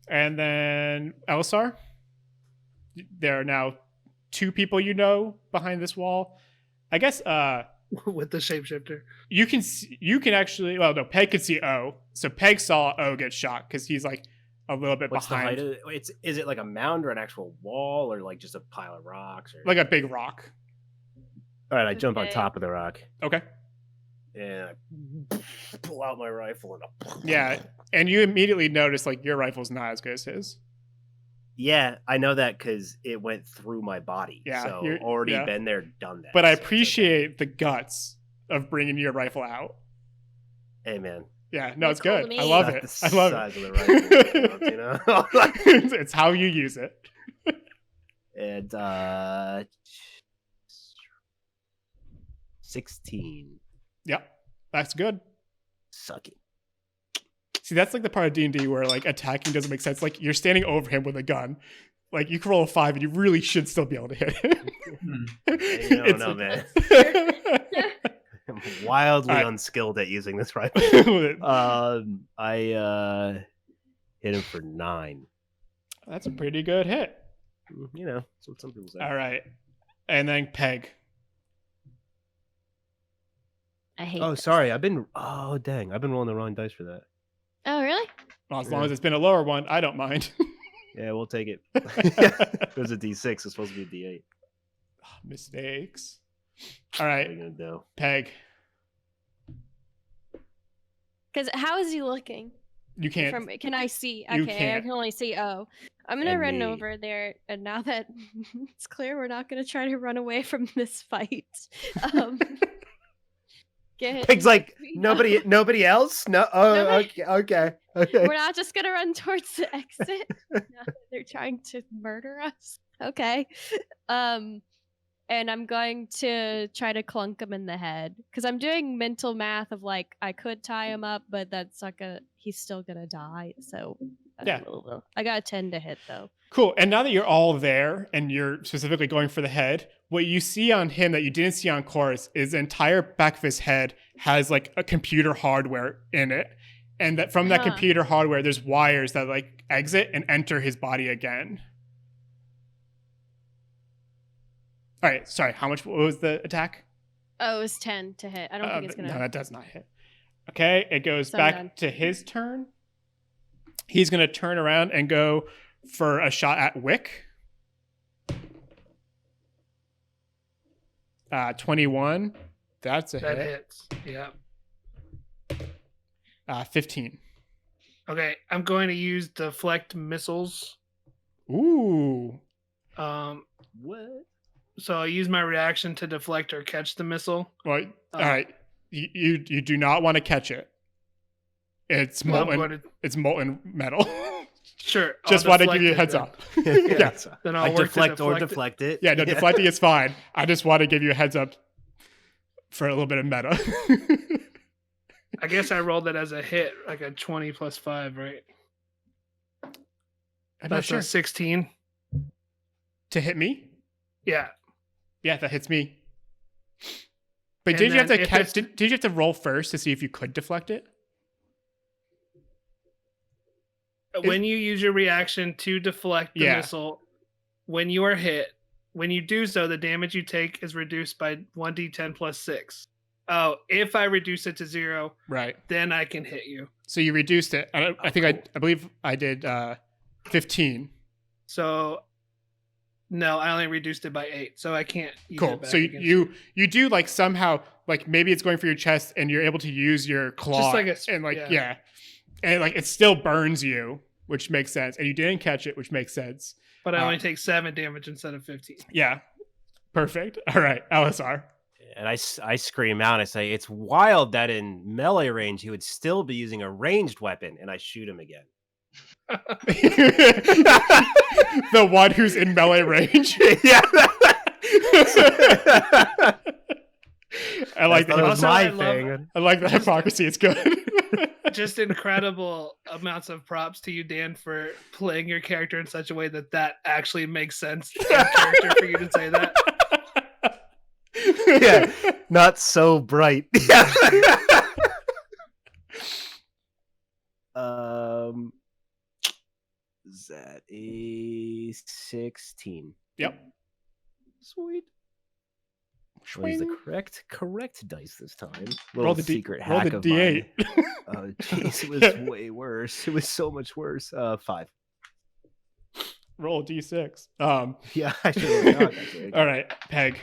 And then Elisar. There are now 2 people you know behind this wall. I guess with the shapeshifter. You can actually. Well, no, Peg could see O. So Peg saw O get shot because he's like a little bit What's behind, the height of it? Is it like a mound or an actual wall or like just a pile of rocks? Or... like a big rock. All right, I jump on Okay. top of the rock Okay. and I pull out my rifle and Yeah, and you immediately notice like your rifle's not as good as his. Yeah, I know that because it went through my body. Yeah, so you're- already yeah. been there, done that. But I so it's okay. appreciate the guts of bringing your rifle out. Hey man, Yeah, no, it's That's cool good. to I me. love Not it. the I love size it. of the rifle, you know? it's how you use it. And 16. Yep, that's good. Suck it. See, that's like the part of D&D where like attacking doesn't make sense. Like you're standing over him with a gun. Like you can roll a 5 and you really should still be able to hit him. You don't know, man. I'm wildly All right. unskilled at using this rifle. I hit him for 9. That's a pretty good hit. You know, that's what some people say. All right. And then Peg. I hate. Oh, this. sorry. I've been rolling the wrong dice for that. Oh, really? Well, as long as it's been a lower one, I don't mind. Yeah, we'll take it. It was a D6. It's supposed to be a D8. Mistakes. All What are right, you gonna do? Peg. Because how is he looking? You can't. Can I see? You Okay, I can't. can only see O. I'm gonna And run me. over there, and now that it's clear, we're not gonna try to run away from this fight. Um, get Pig's like Yeah. nobody else. No. Oh, Nobody- okay. We're not just gonna run towards the exit. Now that they're trying to murder us. Okay. And I'm going to try to clunk him in the head because I'm doing mental math of like I could tie him up, but that's not gonna. He's still gonna die. So Yeah. I got a 10 to hit though. Cool. And now that you're all there and you're specifically going for the head, what you see on him that you didn't see on Chorus is the entire back of his head has like a computer hardware in it. And that from that Huh. computer hardware, there's wires that like exit and enter his body again. All right. Sorry. What was the attack? Oh, it was 10 to hit. I don't think it's gonna. No, that does not hit. Okay. It goes So I'm back done. to his turn. He's going to turn around and go for a shot at Wick. 21. That's a That hit. hits. Yeah. 15. Okay, I'm going to use deflect missiles. Ooh. What? So I use my reaction to deflect or catch the missile. Well, all right. You do not want to catch it. It's Well, I'm molten. going to- It's molten metal. Sure. I'll Just want to give deflect you a it heads then. up. Yeah. Then I I'll work deflect to or deflect it. deflect it. Yeah, no, deflecting is fine. I just want to give you a heads up for a little bit of meta. I guess I rolled that as a hit, like a 20 plus 5, right? I'm not That's sure. a 16. To hit me? Yeah. Yeah, that hits me. But And did you have then to if catch? it's- Did you have to roll first to see if you could deflect it? When you use your reaction to deflect the Yeah. missile, when you are hit, when you do so, the damage you take is reduced by 1d10 plus 6. Oh, if I reduce it to 0, Right. then I can hit you. So you reduced it. I think I believe I did 15. So, no, I only reduced it by 8, so I can't use Cool. it back So against you do like somehow like maybe it's going for your chest and you're able to use your claw like and like yeah. yeah. And like it still burns you, which makes sense. And you didn't catch it, which makes sense. But I only take 7 damage instead of 15. Yeah. Perfect. All right, LSR. And I scream out. I say, "It's wild that in melee range he would still be using a ranged weapon." And I shoot him again. The one who's in melee range. Yeah. I like That that. was Also, my I love- thing. I like the hypocrisy. It's good. Just incredible amounts of props to you, Dan, for playing your character in such a way that that actually makes sense in character for you to say that. Yeah, not so bright. Yeah. Is that a 16? Yep. Sweet. What is the Twing. correct dice this time? Roll Little the secret roll hack the of mine. D8. Oh, jeez, it was way worse. It was so much worse. 5. Roll a D6. Yeah, I should have. All right, Peg.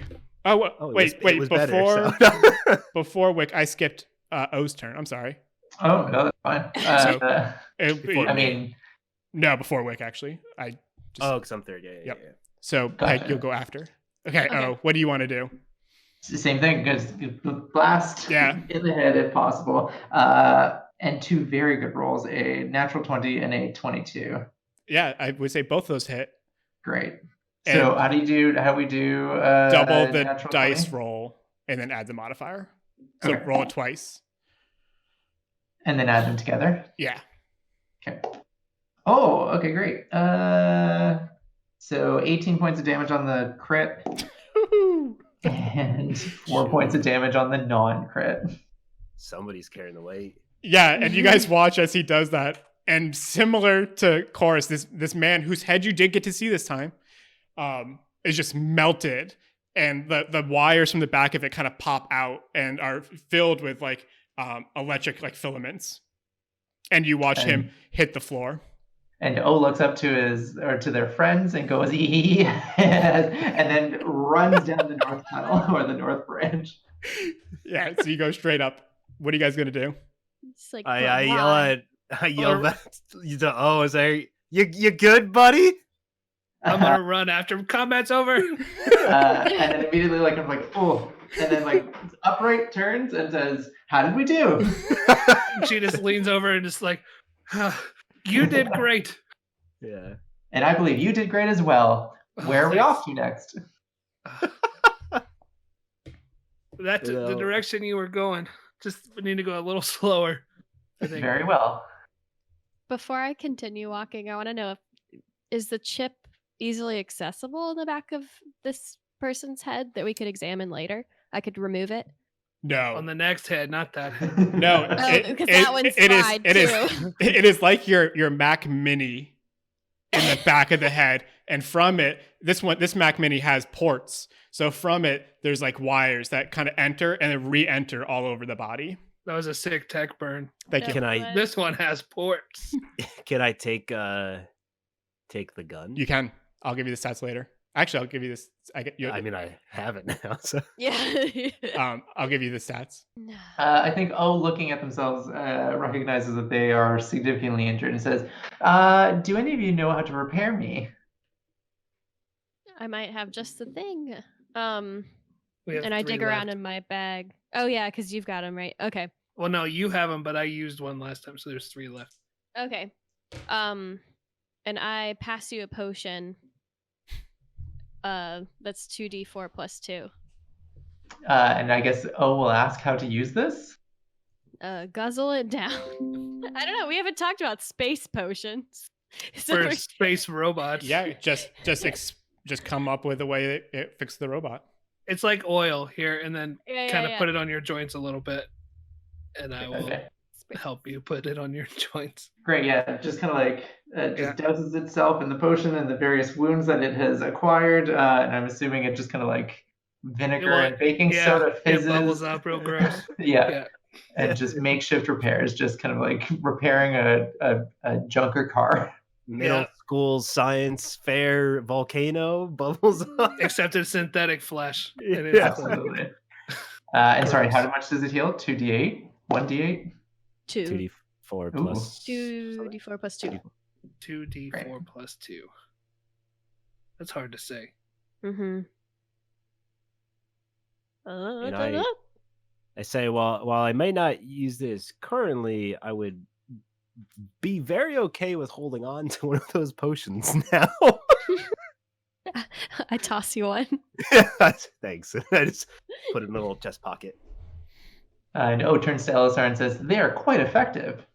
Oh, wait. It was better, Before so- before Wick, I skipped O's turn. I'm sorry. Oh no, that's fine. Before I me. mean, No, before Wick actually. I just, Oh, because I'm third. Yeah. Yep. So Gotcha. Peg, you'll go after. Okay. Okay. Oh, what do you want to do? it's the same thing. Just blast Yeah. in the head if possible. And 2 very good rolls: a natural 20 and a 22. Yeah, I would say both those hit. Great. So And how do we do double a the natural dice 20? roll and then add the modifier. So Okay. roll it twice. And then add them together? Yeah. Okay. Oh, okay, great. So 18 points of damage on the crit Woohoo. and 4 points of damage on the non-crit. Somebody's carrying the weight. Yeah, and you guys watch as he does that. And similar to Chorus, this man whose head you did get to see this time, is just melted, and the wires from the back of it kind of pop out and are filled with like electric like filaments. And you watch him hit the floor. And O looks up to their friends and goes, "Ee," and then runs down the north tunnel or the north branch. Yeah, so you go straight up. What are you guys gonna do? It's like, I but yell why? at I yell back to O, is there you good, buddy? I'm gonna run after him. Combat's over. And then immediately I'm like, oh, and then like upright turns and says, "How did we do?" She just leans over and just like, you did great. Yeah. And I believe you did great as well. Where are we off to next? That's the know. direction you were going. Just need to go a little slower, I think. Very well. Before I continue walking, I want to know is the chip easily accessible in the back of this person's head that we could examine later? I could remove it. No. On the next head, not that head. No, Oh, because that one's fried it too. is like your Mac Mini in the back of the head, and from it, this Mac Mini has ports. So from it, there's like wires that kind of enter and then re-enter all over the body. That was a sick tech burn. Thank you. Can I This one has ports. can I take the gun? You can. I'll give you the stats later. Actually, I'll give you this. I mean, I have it now, so Yeah. I'll give you the stats. I think O, looking at themselves, recognizes that they are significantly injured and says, "Do any of you know how to repair me?" I might have just the thing. We have And I 3 dig around left. in my bag. Oh yeah, because you've got them, right? Okay. Well, no, you have them, but I used one last time, so there's 3 left. Okay. And I pass you a potion. That's 2d4 plus 2. And I guess O will ask how to use this. Guzzle it down. I don't know. We haven't talked about space potions. So For we're- space robots. Yeah, just come up with a way that it fixes the robot. It's like oil here, and then yeah, kind of yeah. put it on your joints a little bit. And I will Okay. help you put it on your joints. Great, yeah. Just kind of like douses itself in the potion and the various wounds that it has acquired. And I'm assuming it just kind of like vinegar and baking soda It fizzes. bubbles up real gross. Yeah. And just makeshift repairs, just kind of like repairing a junker car. Middle school science fair volcano bubbles up. Except it's synthetic flesh. Yeah. It is Absolutely. And sorry, how much does it heal? 2d8? 1d8? 2. 2d4 plus 2d4 plus 2. 2d4 Right. plus 2. That's hard to say. Mm-hmm. And I say, while I may not use this currently, I would be very okay with holding on to one of those potions now. I toss you one. Thanks. I just put it in a little chest pocket. And O turns to Elisar and says, "They are quite effective."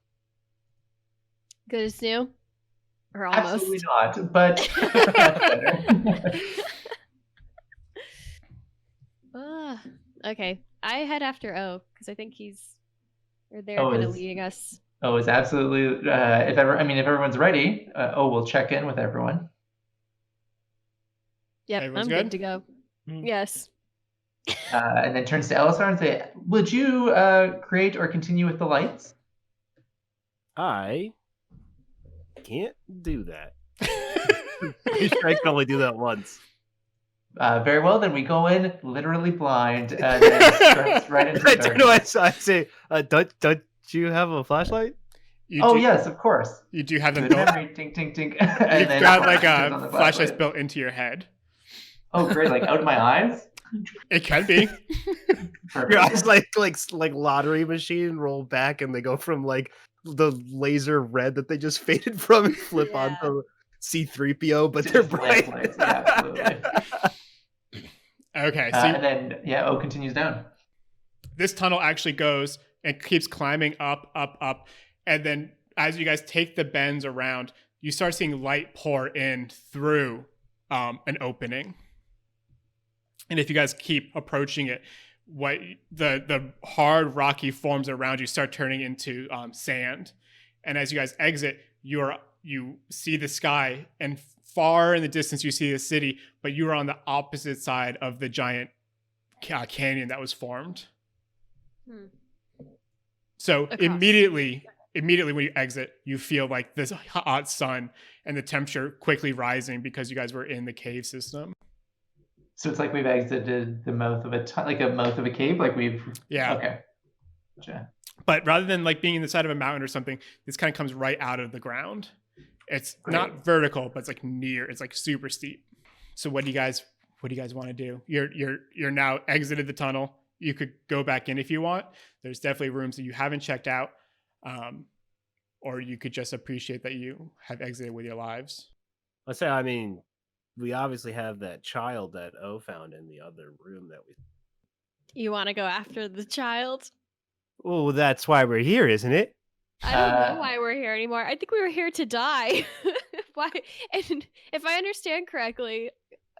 Good as new? Or almost? Absolutely not, but Okay. I head after O, because I think they're O kind of is- leading us. O is absolutely. If everyone's ready, O will check in with everyone. Yep, Everyone's I'm good? good to go. Mm. Yes. And then turns to Elisar and say, "Would you create or continue with the lights?" I can't do that. Pretty sure I can only do that once. Very well, then we go in literally blind and then starts right into I the turn to darkness. I say, don't you have a flashlight? Oh yes, of course. You do have them Good built. memory, tink, tink, tink. And You've then got like turns on the a flashlight flashlight. built into your head. Oh great, like out my eyes? It can be. Perfect. Your eyes like lottery machine roll back and they go from like the laser red that they just faded from and flip Yeah. onto C-3PO, but To they're just bright. lamplights, yeah, absolutely. Okay, so And then O continues down. this tunnel actually goes and keeps climbing up, up, up. And then as you guys take the bends around, you start seeing light pour in through an opening. And if you guys keep approaching it, what the hard rocky forms around you start turning into sand. And as you guys exit, you see the sky, and far in the distance you see the city, but you are on the opposite side of the giant canyon that was formed. So Across. immediately when you exit, you feel like this hot sun and the temperature quickly rising because you guys were in the cave system. So it's like we've exited the mouth of a mouth of a cave, like we've Yeah. Okay. Gotcha. But rather than like being in the side of a mountain or something, this kind of comes right out of the ground. It's Great. not vertical, but it's like it's like super steep. So what do you guys want to do? You're now exited the tunnel. You could go back in if you want. There's definitely rooms that you haven't checked out. Or you could just appreciate that you have exited with your lives. Let's say, I mean, we obviously have that child that O found in the other room that we. You want to go after the child? Oh, that's why we're here, isn't it? I don't know why we're here anymore. I think we were here to die. Why? And if I understand correctly,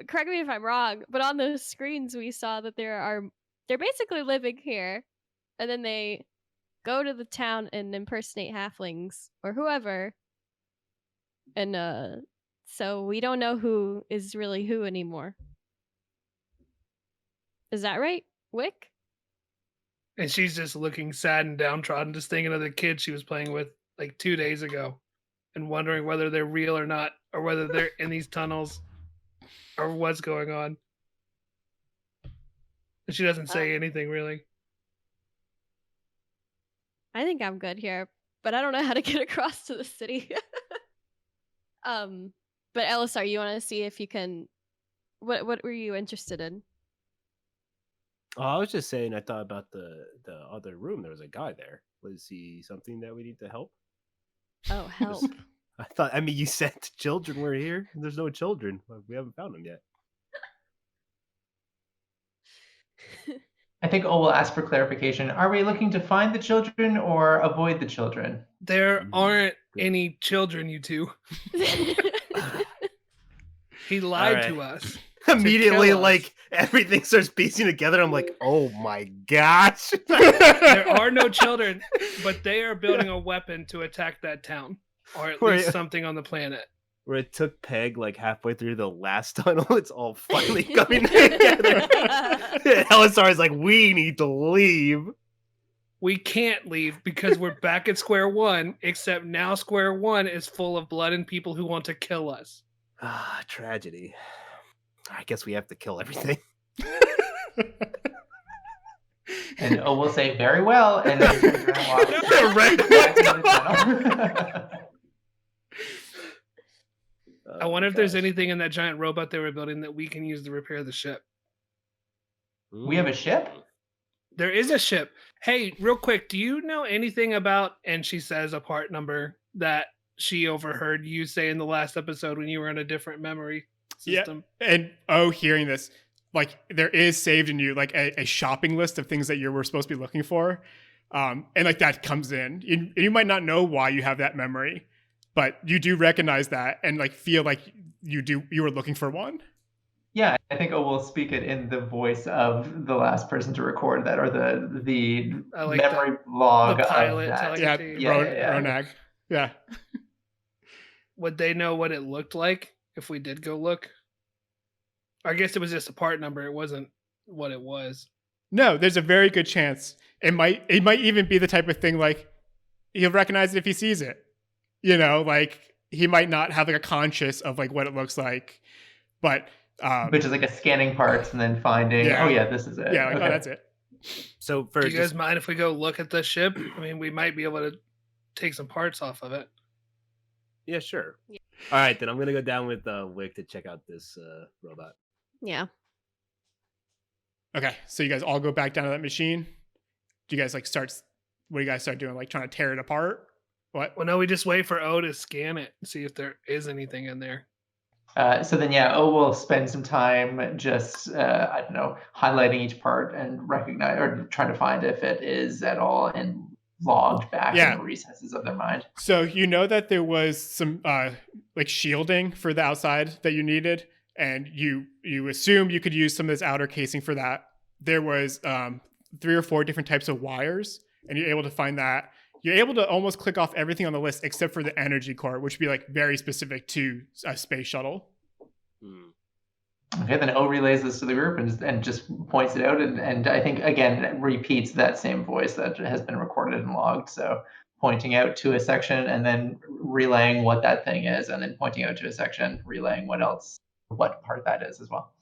correct me if I'm wrong, but on those screens we saw that they're basically living here, and then they go to the town and impersonate halflings or whoever, and so we don't know who is really who anymore. Is that right, Wick? And she's just looking sad and downtrodden, just thinking of the kid she was playing with like 2 days ago and wondering whether they're real or not, or whether they're in these tunnels or what's going on. And she doesn't say anything really. I think I'm good here, but I don't know how to get across to the city. But Elisar, you want to see if you can? What were you interested in? Oh, I was just saying, I thought about the other room. There was a guy there. Was he something that we need to help? Oh, help! I mean, you said the children were here. There's no children. We haven't found them yet. I think O will ask for clarification. Are we looking to find the children or avoid the children? There aren't any children, you two. He lied to us. Immediately, kill us. like everything starts piecing together. I'm like, oh my gosh. There are no children, but they are building a weapon to attack that town, or at least something on the planet. Where it took Peg like halfway through the last tunnel, it's all finally coming together. Elisar is like, we need to leave. We can't leave because we're back at square one, except now square one is full of blood and people who want to kill us. Ah, tragedy. I guess we have to kill everything. And O will say, very well, and then turns around and walks back into the tunnel. I wonder if there's anything in that giant robot they were building that we can use to repair the ship. We have a ship? There is a ship. Hey, real quick, do you know anything about, and she says a part number that she overheard you say in the last episode when you were in a different memory system? Yeah, and hearing this, like there is saved in you like a shopping list of things that you were supposed to be looking for, and like that comes in. You might not know why you have that memory, but you do recognize that and like feel like you were looking for one. Yeah, I think O will speak it in the voice of the last person to record that, or the like memory log the pilot of that. telepathy. Ronag. Yeah. Would they know what it looked like if we did go look? I guess it was just a part number. It wasn't what it was. No, there's a very good chance it might even be the type of thing like he'll recognize it if he sees it. Like he might not have like a conscious of like what it looks like, but Which is like a scanning parts and then finding, oh yeah, this is it. Yeah, like, okay. oh, that's it. So for Do you guys mind if we go look at the ship? I mean, we might be able to take some parts off of it. Yeah, sure. Yeah. All right, then I'm gonna go down with Wick to check out this robot. Yeah. Okay, so you guys all go back down to that machine. Do you guys like start? What do you guys start doing? Like trying to tear it apart? What? Well, no, we just wait for O to scan it and see if there is anything in there. So then, O will spend some time just, I don't know, highlighting each part and recognize or trying to find if it is at all and logged back in the recesses of their mind. So you know that there was some like shielding for the outside that you needed, and you assumed you could use some of this outer casing for that. There was 3 or 4 different types of wires, and you're able to find that. You're able to almost click off everything on the list except for the energy core, which would be like very specific to a space shuttle. Okay, then O relays this to the group and just points it out. And I think, again, it repeats that same voice that has been recorded and logged. So pointing out to a section and then relaying what that thing is, and then pointing out to a section, relaying what part that is as well.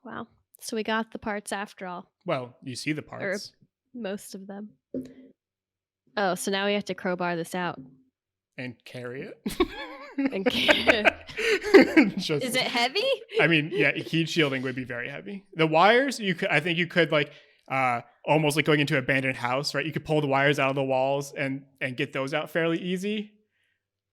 Wow. So we got the parts after all. Well, you see the parts. Or most of them. Oh, so now we have to crowbar this out. And carry it. Is it heavy? I mean, yeah, heat shielding would be very heavy. The wires, I think you could like almost like going into an abandoned house, right? You could pull the wires out of the walls and get those out fairly easy.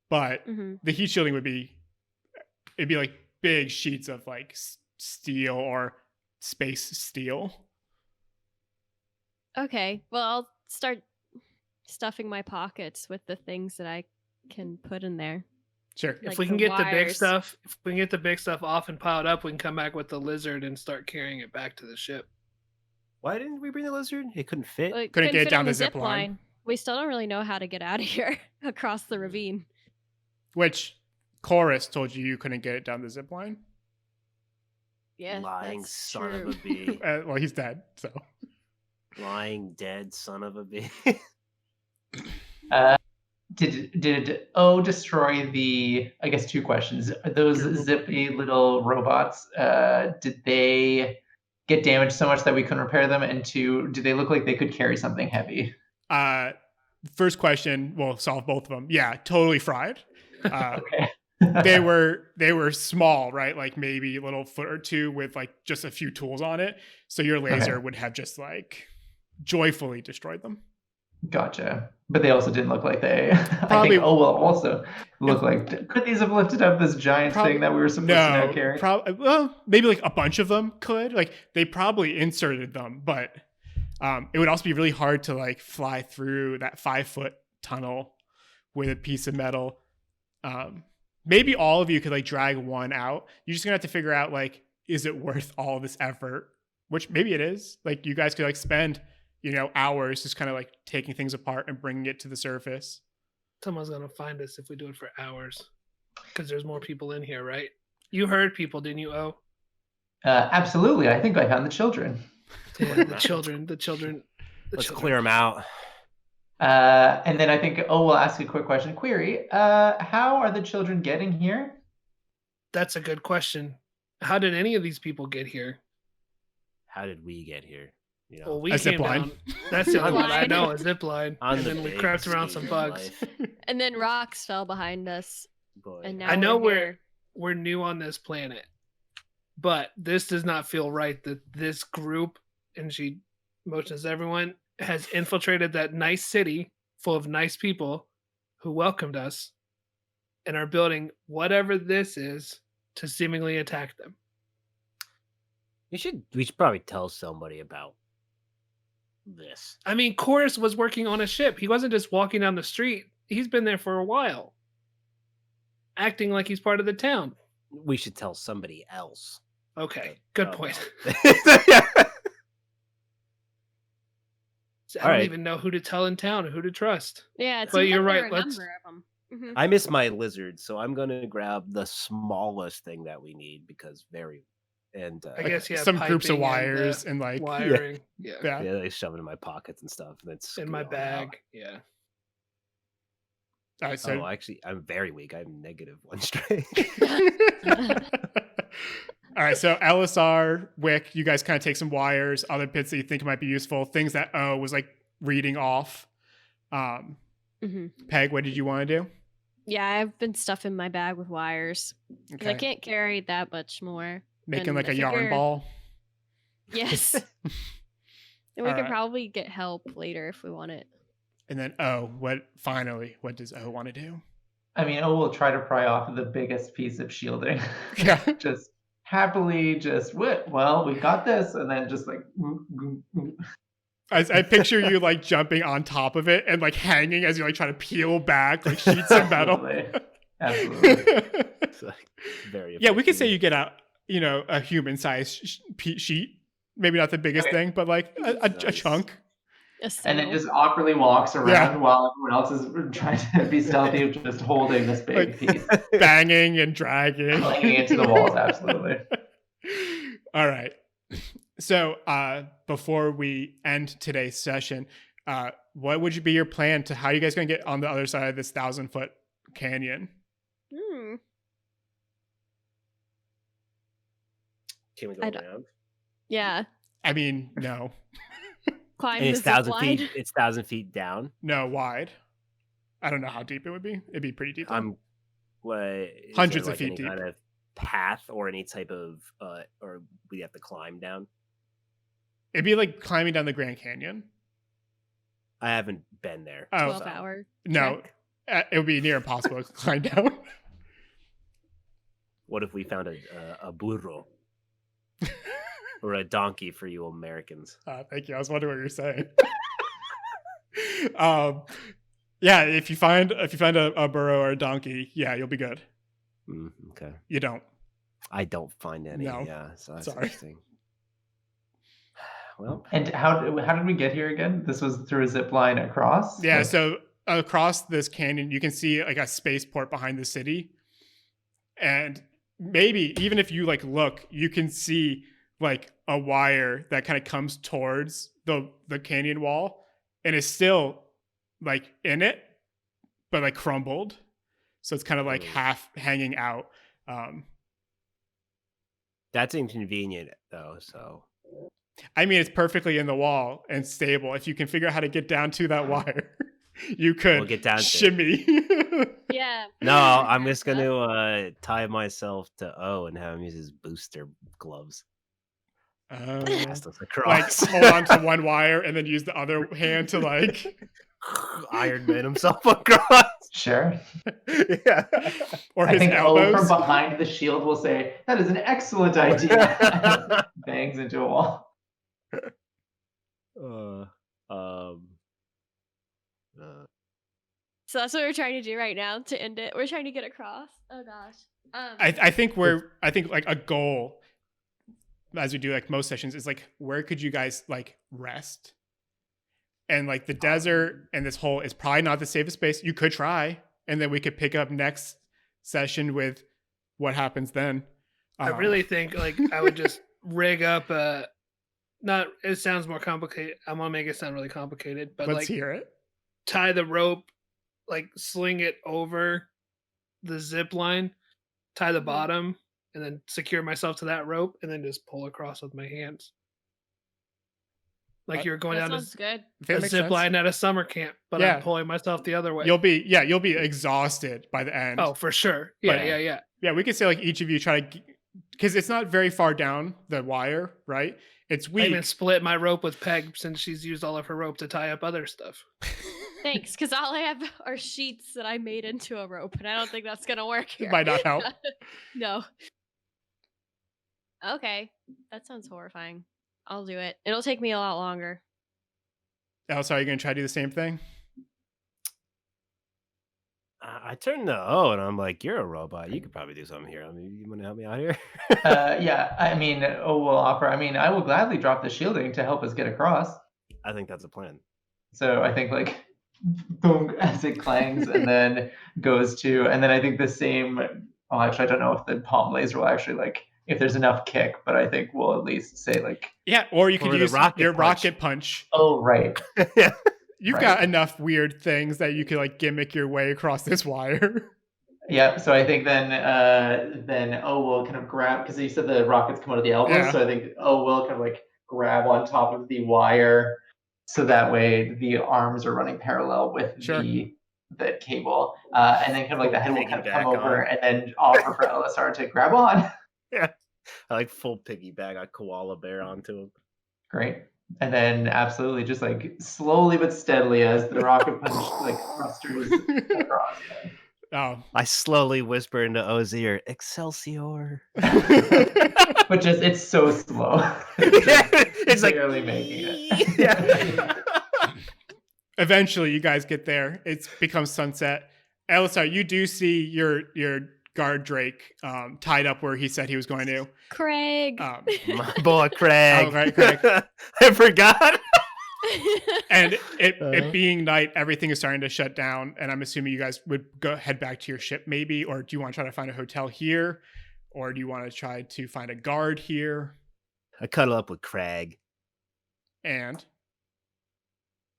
But the heat shielding it'd be like big sheets of like steel or space steel. Okay, well, I'll start stuffing my pockets with the things that I can put in there. Sure. If we can get the big stuff off and piled up, we can come back with the lizard and start carrying it back to the ship. Why didn't we bring the lizard? It couldn't fit. Well, couldn't get fit down on the zip line. We still don't really know how to get out of here across the ravine. Which Chorus told you couldn't get it down the zip line? Yeah. Lying that's son true. of a bee. Well, he's dead, so. Lying dead son of a bee. Did O destroy the, I guess 2 questions, those zippy little robots, did they get damaged so much that we couldn't repair them? And 2, do they look like they could carry something heavy? First question, we'll solve both of them. Yeah, totally fried. Okay. they were small, right? Like maybe a little foot or 2 with like just a few tools on it. So your laser would have just like joyfully destroyed them. Gotcha. But they also didn't look like they Probably, I think will also look like, could these have lifted up this giant thing that we were supposed to now carry? Well, maybe like a bunch of them could. Like they probably inserted them, but it would also be really hard to like fly through that 5-foot tunnel with a piece of metal. Maybe all of you could like drag one out. You're just gonna have to figure out like, is it worth all this effort? Which maybe it is. Like you guys could like spend, hours just kind of like taking things apart and bringing it to the surface. Someone's gonna find us if we do it for hours, because there's more people in here, right? You heard people, didn't you, O? Absolutely. I think I found the children. Yeah, the children. Let's clear them out. And then I think we'll ask a quick question. Query, how are the children getting here? That's a good question. How did any of these people get here? How did we get here? Well, we a came zip line. down. That's the only one I know, a zip line. And then we crept around some bugs. And then rocks fell behind us. Boy. And now I know we're we're new on this planet, but this does not feel right that this group, and she motions everyone, has infiltrated that nice city full of nice people who welcomed us and are building whatever this is to seemingly attack them. We should probably tell somebody about this. I mean, Chorus was working on a ship. He wasn't just walking down the street. He's been there for a while, acting like he's part of the town. We should tell somebody else. Okay, good point. Yeah. I don't even know who to tell in town or who to trust. Yeah, but you're right. A number of them. Mm-hmm. I miss my lizard, so I'm gonna grab the smallest thing that we need because very and I guess yeah. some groups of piping and, wires and like wiring. Yeah. yeah. yeah, they shove it in my pockets and stuff. And it's In my bag. Yeah. All right, so Oh, actually, I'm very weak. I'm -1 strength. all right, so LSR, Wick, you guys kind of take some wires, other bits that you think might be useful, things that O was like reading off. Peg, what did you want to do? Yeah, I've been stuffing my bag with wires because I Okay. can't carry that much more. Making and like I a yarn figured- ball. Yes. And we All can right. probably get help later if we want it. And then O, what does O want to do? I mean, we'll try to pry off the biggest piece of shielding. Yeah. Just happily, well, we got this, and then just like. I picture you like jumping on top of it and like hanging as you like try to peel back like sheets of metal. Absolutely. It's like very Yeah, we could say effective. you get a human-sized sheet. Maybe not the biggest thing, but like a Nice. chunk. And then just awkwardly walks around Yeah. while everyone else is trying to be stealthy, just holding this big piece, Banging and dragging. clinging into the walls. Absolutely. All right. So before we end today's session, what would be your plan to how are you guys going to get on the other side of this 1,000-foot canyon? Can we go I don't- around? Yeah. I mean, no. Climb And the it's 1,000 zip line. feet. It's 1,000 feet down. No, wide. I don't know how deep it would be. It'd be pretty deep. though. I'm is Hundreds there, of feet any deep. kind of path or any type of or we have to climb down. It'd be like climbing down the Grand Canyon. I haven't been there. Oh, 12-hour. no. trek. It would be near impossible to climb down. What if we found a burro or a donkey for you Americans? Thank you. I was wondering what you were saying. Yeah, if you find a burro or a donkey, yeah, you'll be good. Okay. You don't. I don't find any. No. Yeah, so that's Sorry. interesting. Well, And how did we get here again? This was through a zip line across. Yeah, Like, so across this canyon, you can see like a spaceport behind the city. And maybe even if you like look, you can see like a wire that kind of comes towards the canyon wall and is still like in it, but like crumbled. So it's kind of like half hanging out. that's inconvenient though. So I mean, it's perfectly in the wall and stable. If you can figure out how to get down to that wire, you could We'll get down to it. shimmy. Yeah. no, I'm just gonna tie myself to O and have him use his booster gloves. Cast us like across. hold on to one wire and then use the other hand to like Iron Man himself across. Sure. Yeah. or I his think O elbows. from behind the shield will say, "That is an excellent idea." Bangs into a wall. So that's what we're trying to do right now to end it. We're trying to get across. Oh gosh. I think like a goal as we do like most sessions is like where could you guys like rest? And like the desert and this hole is probably not the safest space. You could try, and then we could pick up next session with what happens then. I really think like I would just rig up it sounds more complicated. I'm gonna make it sound really complicated, but let's like hear it. tie the rope, like sling it over the zip line, tie the bottom, and then secure myself to that rope, and then just pull across with my hands. Like you're going that down sounds good. That a makes zip sense. line at a summer camp, but Yeah. I'm pulling myself the other way. You'll be exhausted by the end. Oh, for sure. Yeah, But- yeah. Yeah, we could say like each of you try to, because it's not very far down the wire, right? It's I weak. even split my rope with Peg since she's used all of her rope to tie up other stuff. Thanks, because all I have are sheets that I made into a rope, and I don't think that's gonna work here. It might not help. No. Okay, that sounds horrifying. I'll do it. It'll take me a lot longer. Elsa, are you gonna try to do the same thing? I turned to O and I'm like, "You're a robot. You could probably do something here. I mean, you want to help me out here?" Yeah, I mean, O will offer. I mean, I will gladly drop the shielding to help us get across. I think that's a plan. So I think like boom as it clangs and then goes to, and then I think the same. Well, actually, I don't know if the palm laser will actually like if there's enough kick, but I think we'll at least say like, Yeah, or you could Or the use rocket your punch. rocket punch. oh right, Yeah. You've Right. got enough weird things that you could like gimmick your way across this wire. yeah. So I think then O will kind of grab, because you said the rockets come out of the elbows, Yeah. so I think O will kind of like grab on top of the wire, so that way the arms are running parallel with Sure. the cable, and then kind of like the head will kind of come Piggyback over on. and then offer for LSR to grab on. I like full piggyback. I koala bear onto him. Great. And then absolutely just like slowly but steadily as the rocket punch like thrusters across. Oh. I slowly whisper into O's ear, Excelsior. But just it's so slow. It's like barely making it. Yeah. Eventually, you guys get there. It becomes sunset. Elsa, you do see your guard Drake tied up where he said he was going to. Craig. My boy Craig. Oh, right, Craig. I forgot. And it being night, everything is starting to shut down. And I'm assuming you guys would head back to your ship, maybe, or do you want to try to find a hotel here, or do you want to try to find a guard here? I cuddle up with Craig. And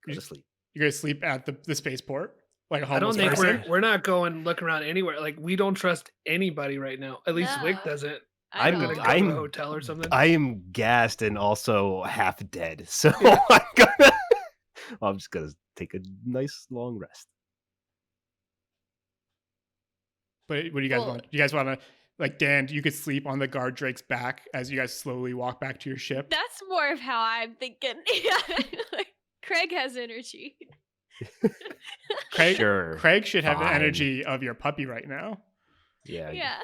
Go to sleep. you're gonna sleep at the spaceport like a I don't homeless think person. we're not going looking around anywhere. Like we don't trust anybody right now. At least No. Wick doesn't. I I'm know. gonna go to I'm- a hotel or something. I am gassed and also half dead. So Yeah. I'm just gonna take a nice long rest. But what do you guys Well- want? You guys want to, like, Dan, you could sleep on the guard Drake's back as you guys slowly walk back to your ship. That's more of how I'm thinking. Like, Craig has energy. Craig, Sure. Craig should have the Fine. energy of your puppy right now. Yeah. Yeah.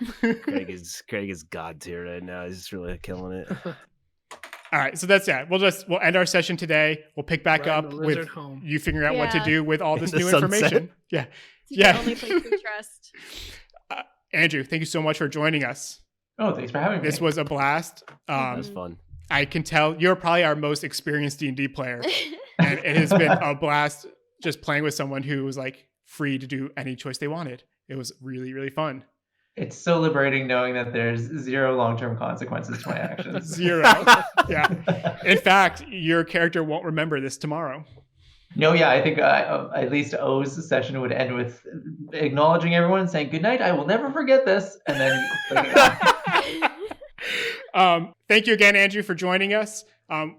Craig is god tier right now. He's just really killing it. All right, so that's it. We'll end our session today. We'll pick back Riding up the with lizard home. you figuring out what to Yeah. do with all In this the new sunset. information. Yeah. It's the Yeah. only place we trust. Andrew, thank you so much for joining us. Oh, thanks for having me. This was a blast. That's fun. I can tell you're probably our most experienced D&D player, and it has been a blast just playing with someone who was like free to do any choice they wanted. It was really, really fun. It's so liberating knowing that there's zero long-term consequences to my actions. Zero. Yeah. In fact, your character won't remember this tomorrow. No, yeah, I think at least O's session would end with acknowledging everyone and saying, "Good night, I will never forget this," and then clicking off. Thank you again, Andrew, for joining us.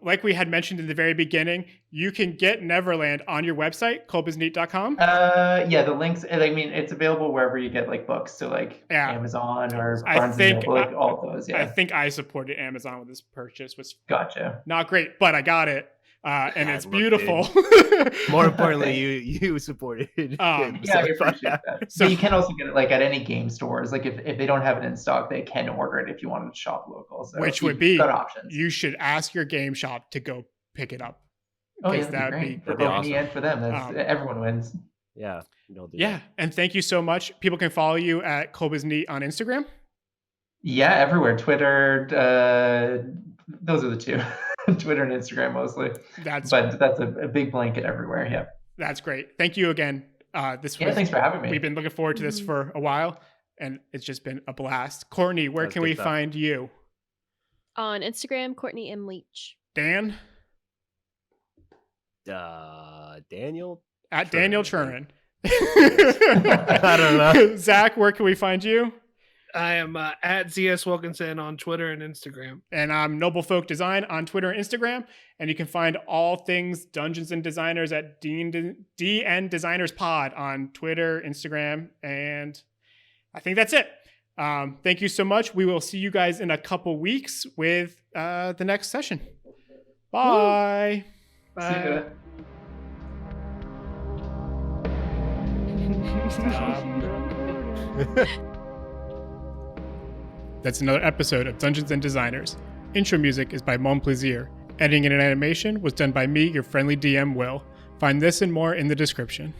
Like we had mentioned in the very beginning, you can get Neverland on your website, kolbisneat.com. Yeah, the links. I mean, it's available wherever you get like books, so like Yeah. Amazon or I Barnes and think Noble, like all of those. Yeah, I think I supported Amazon with this purchase. Was gotcha. not great, but I got it. And I it's looked beautiful. More importantly, you supported him. Yeah, I appreciate that. So- But you can also get it like at any game stores. Like if they don't have it in stock, they can order it if you wanted to shop local. So Which you've would be got options. you should ask your game shop to go pick it up. Oh yeah, because that'd that'd be be great. that'd be In awesome. the end, for them, that's, everyone wins. Yeah. You'll do Yeah, and thank you so much. People can follow you at Kolb is Neat on Instagram. Yeah, everywhere. Twitter. Those are the two. Twitter and Instagram mostly. That's But a big blanket everywhere. Yeah. that's great. Thank you again. This Yeah. was Thanks for having me. we've been looking forward to this for a while, and it's just been a blast. Courtney, where That's can good we stuff. find you? On Instagram, Courtney M. Leach. Dan Daniel. at Churn, Daniel I Churn. I don't know. Zach, where can we find you? I am at ZS Wilkinson on Twitter and Instagram. And I'm Noble Folk Design on Twitter and Instagram. And you can find all things Dungeons and Designers at DN Designers Pod on Twitter, Instagram, and I think that's it. Thank you so much. We will see you guys in a couple weeks with the next session. Bye. See ya. That's another episode of Dungeons and Designers. Intro music is by Mon Plaisir. Editing and animation was done by me, your friendly DM Will. Find this and more in the description.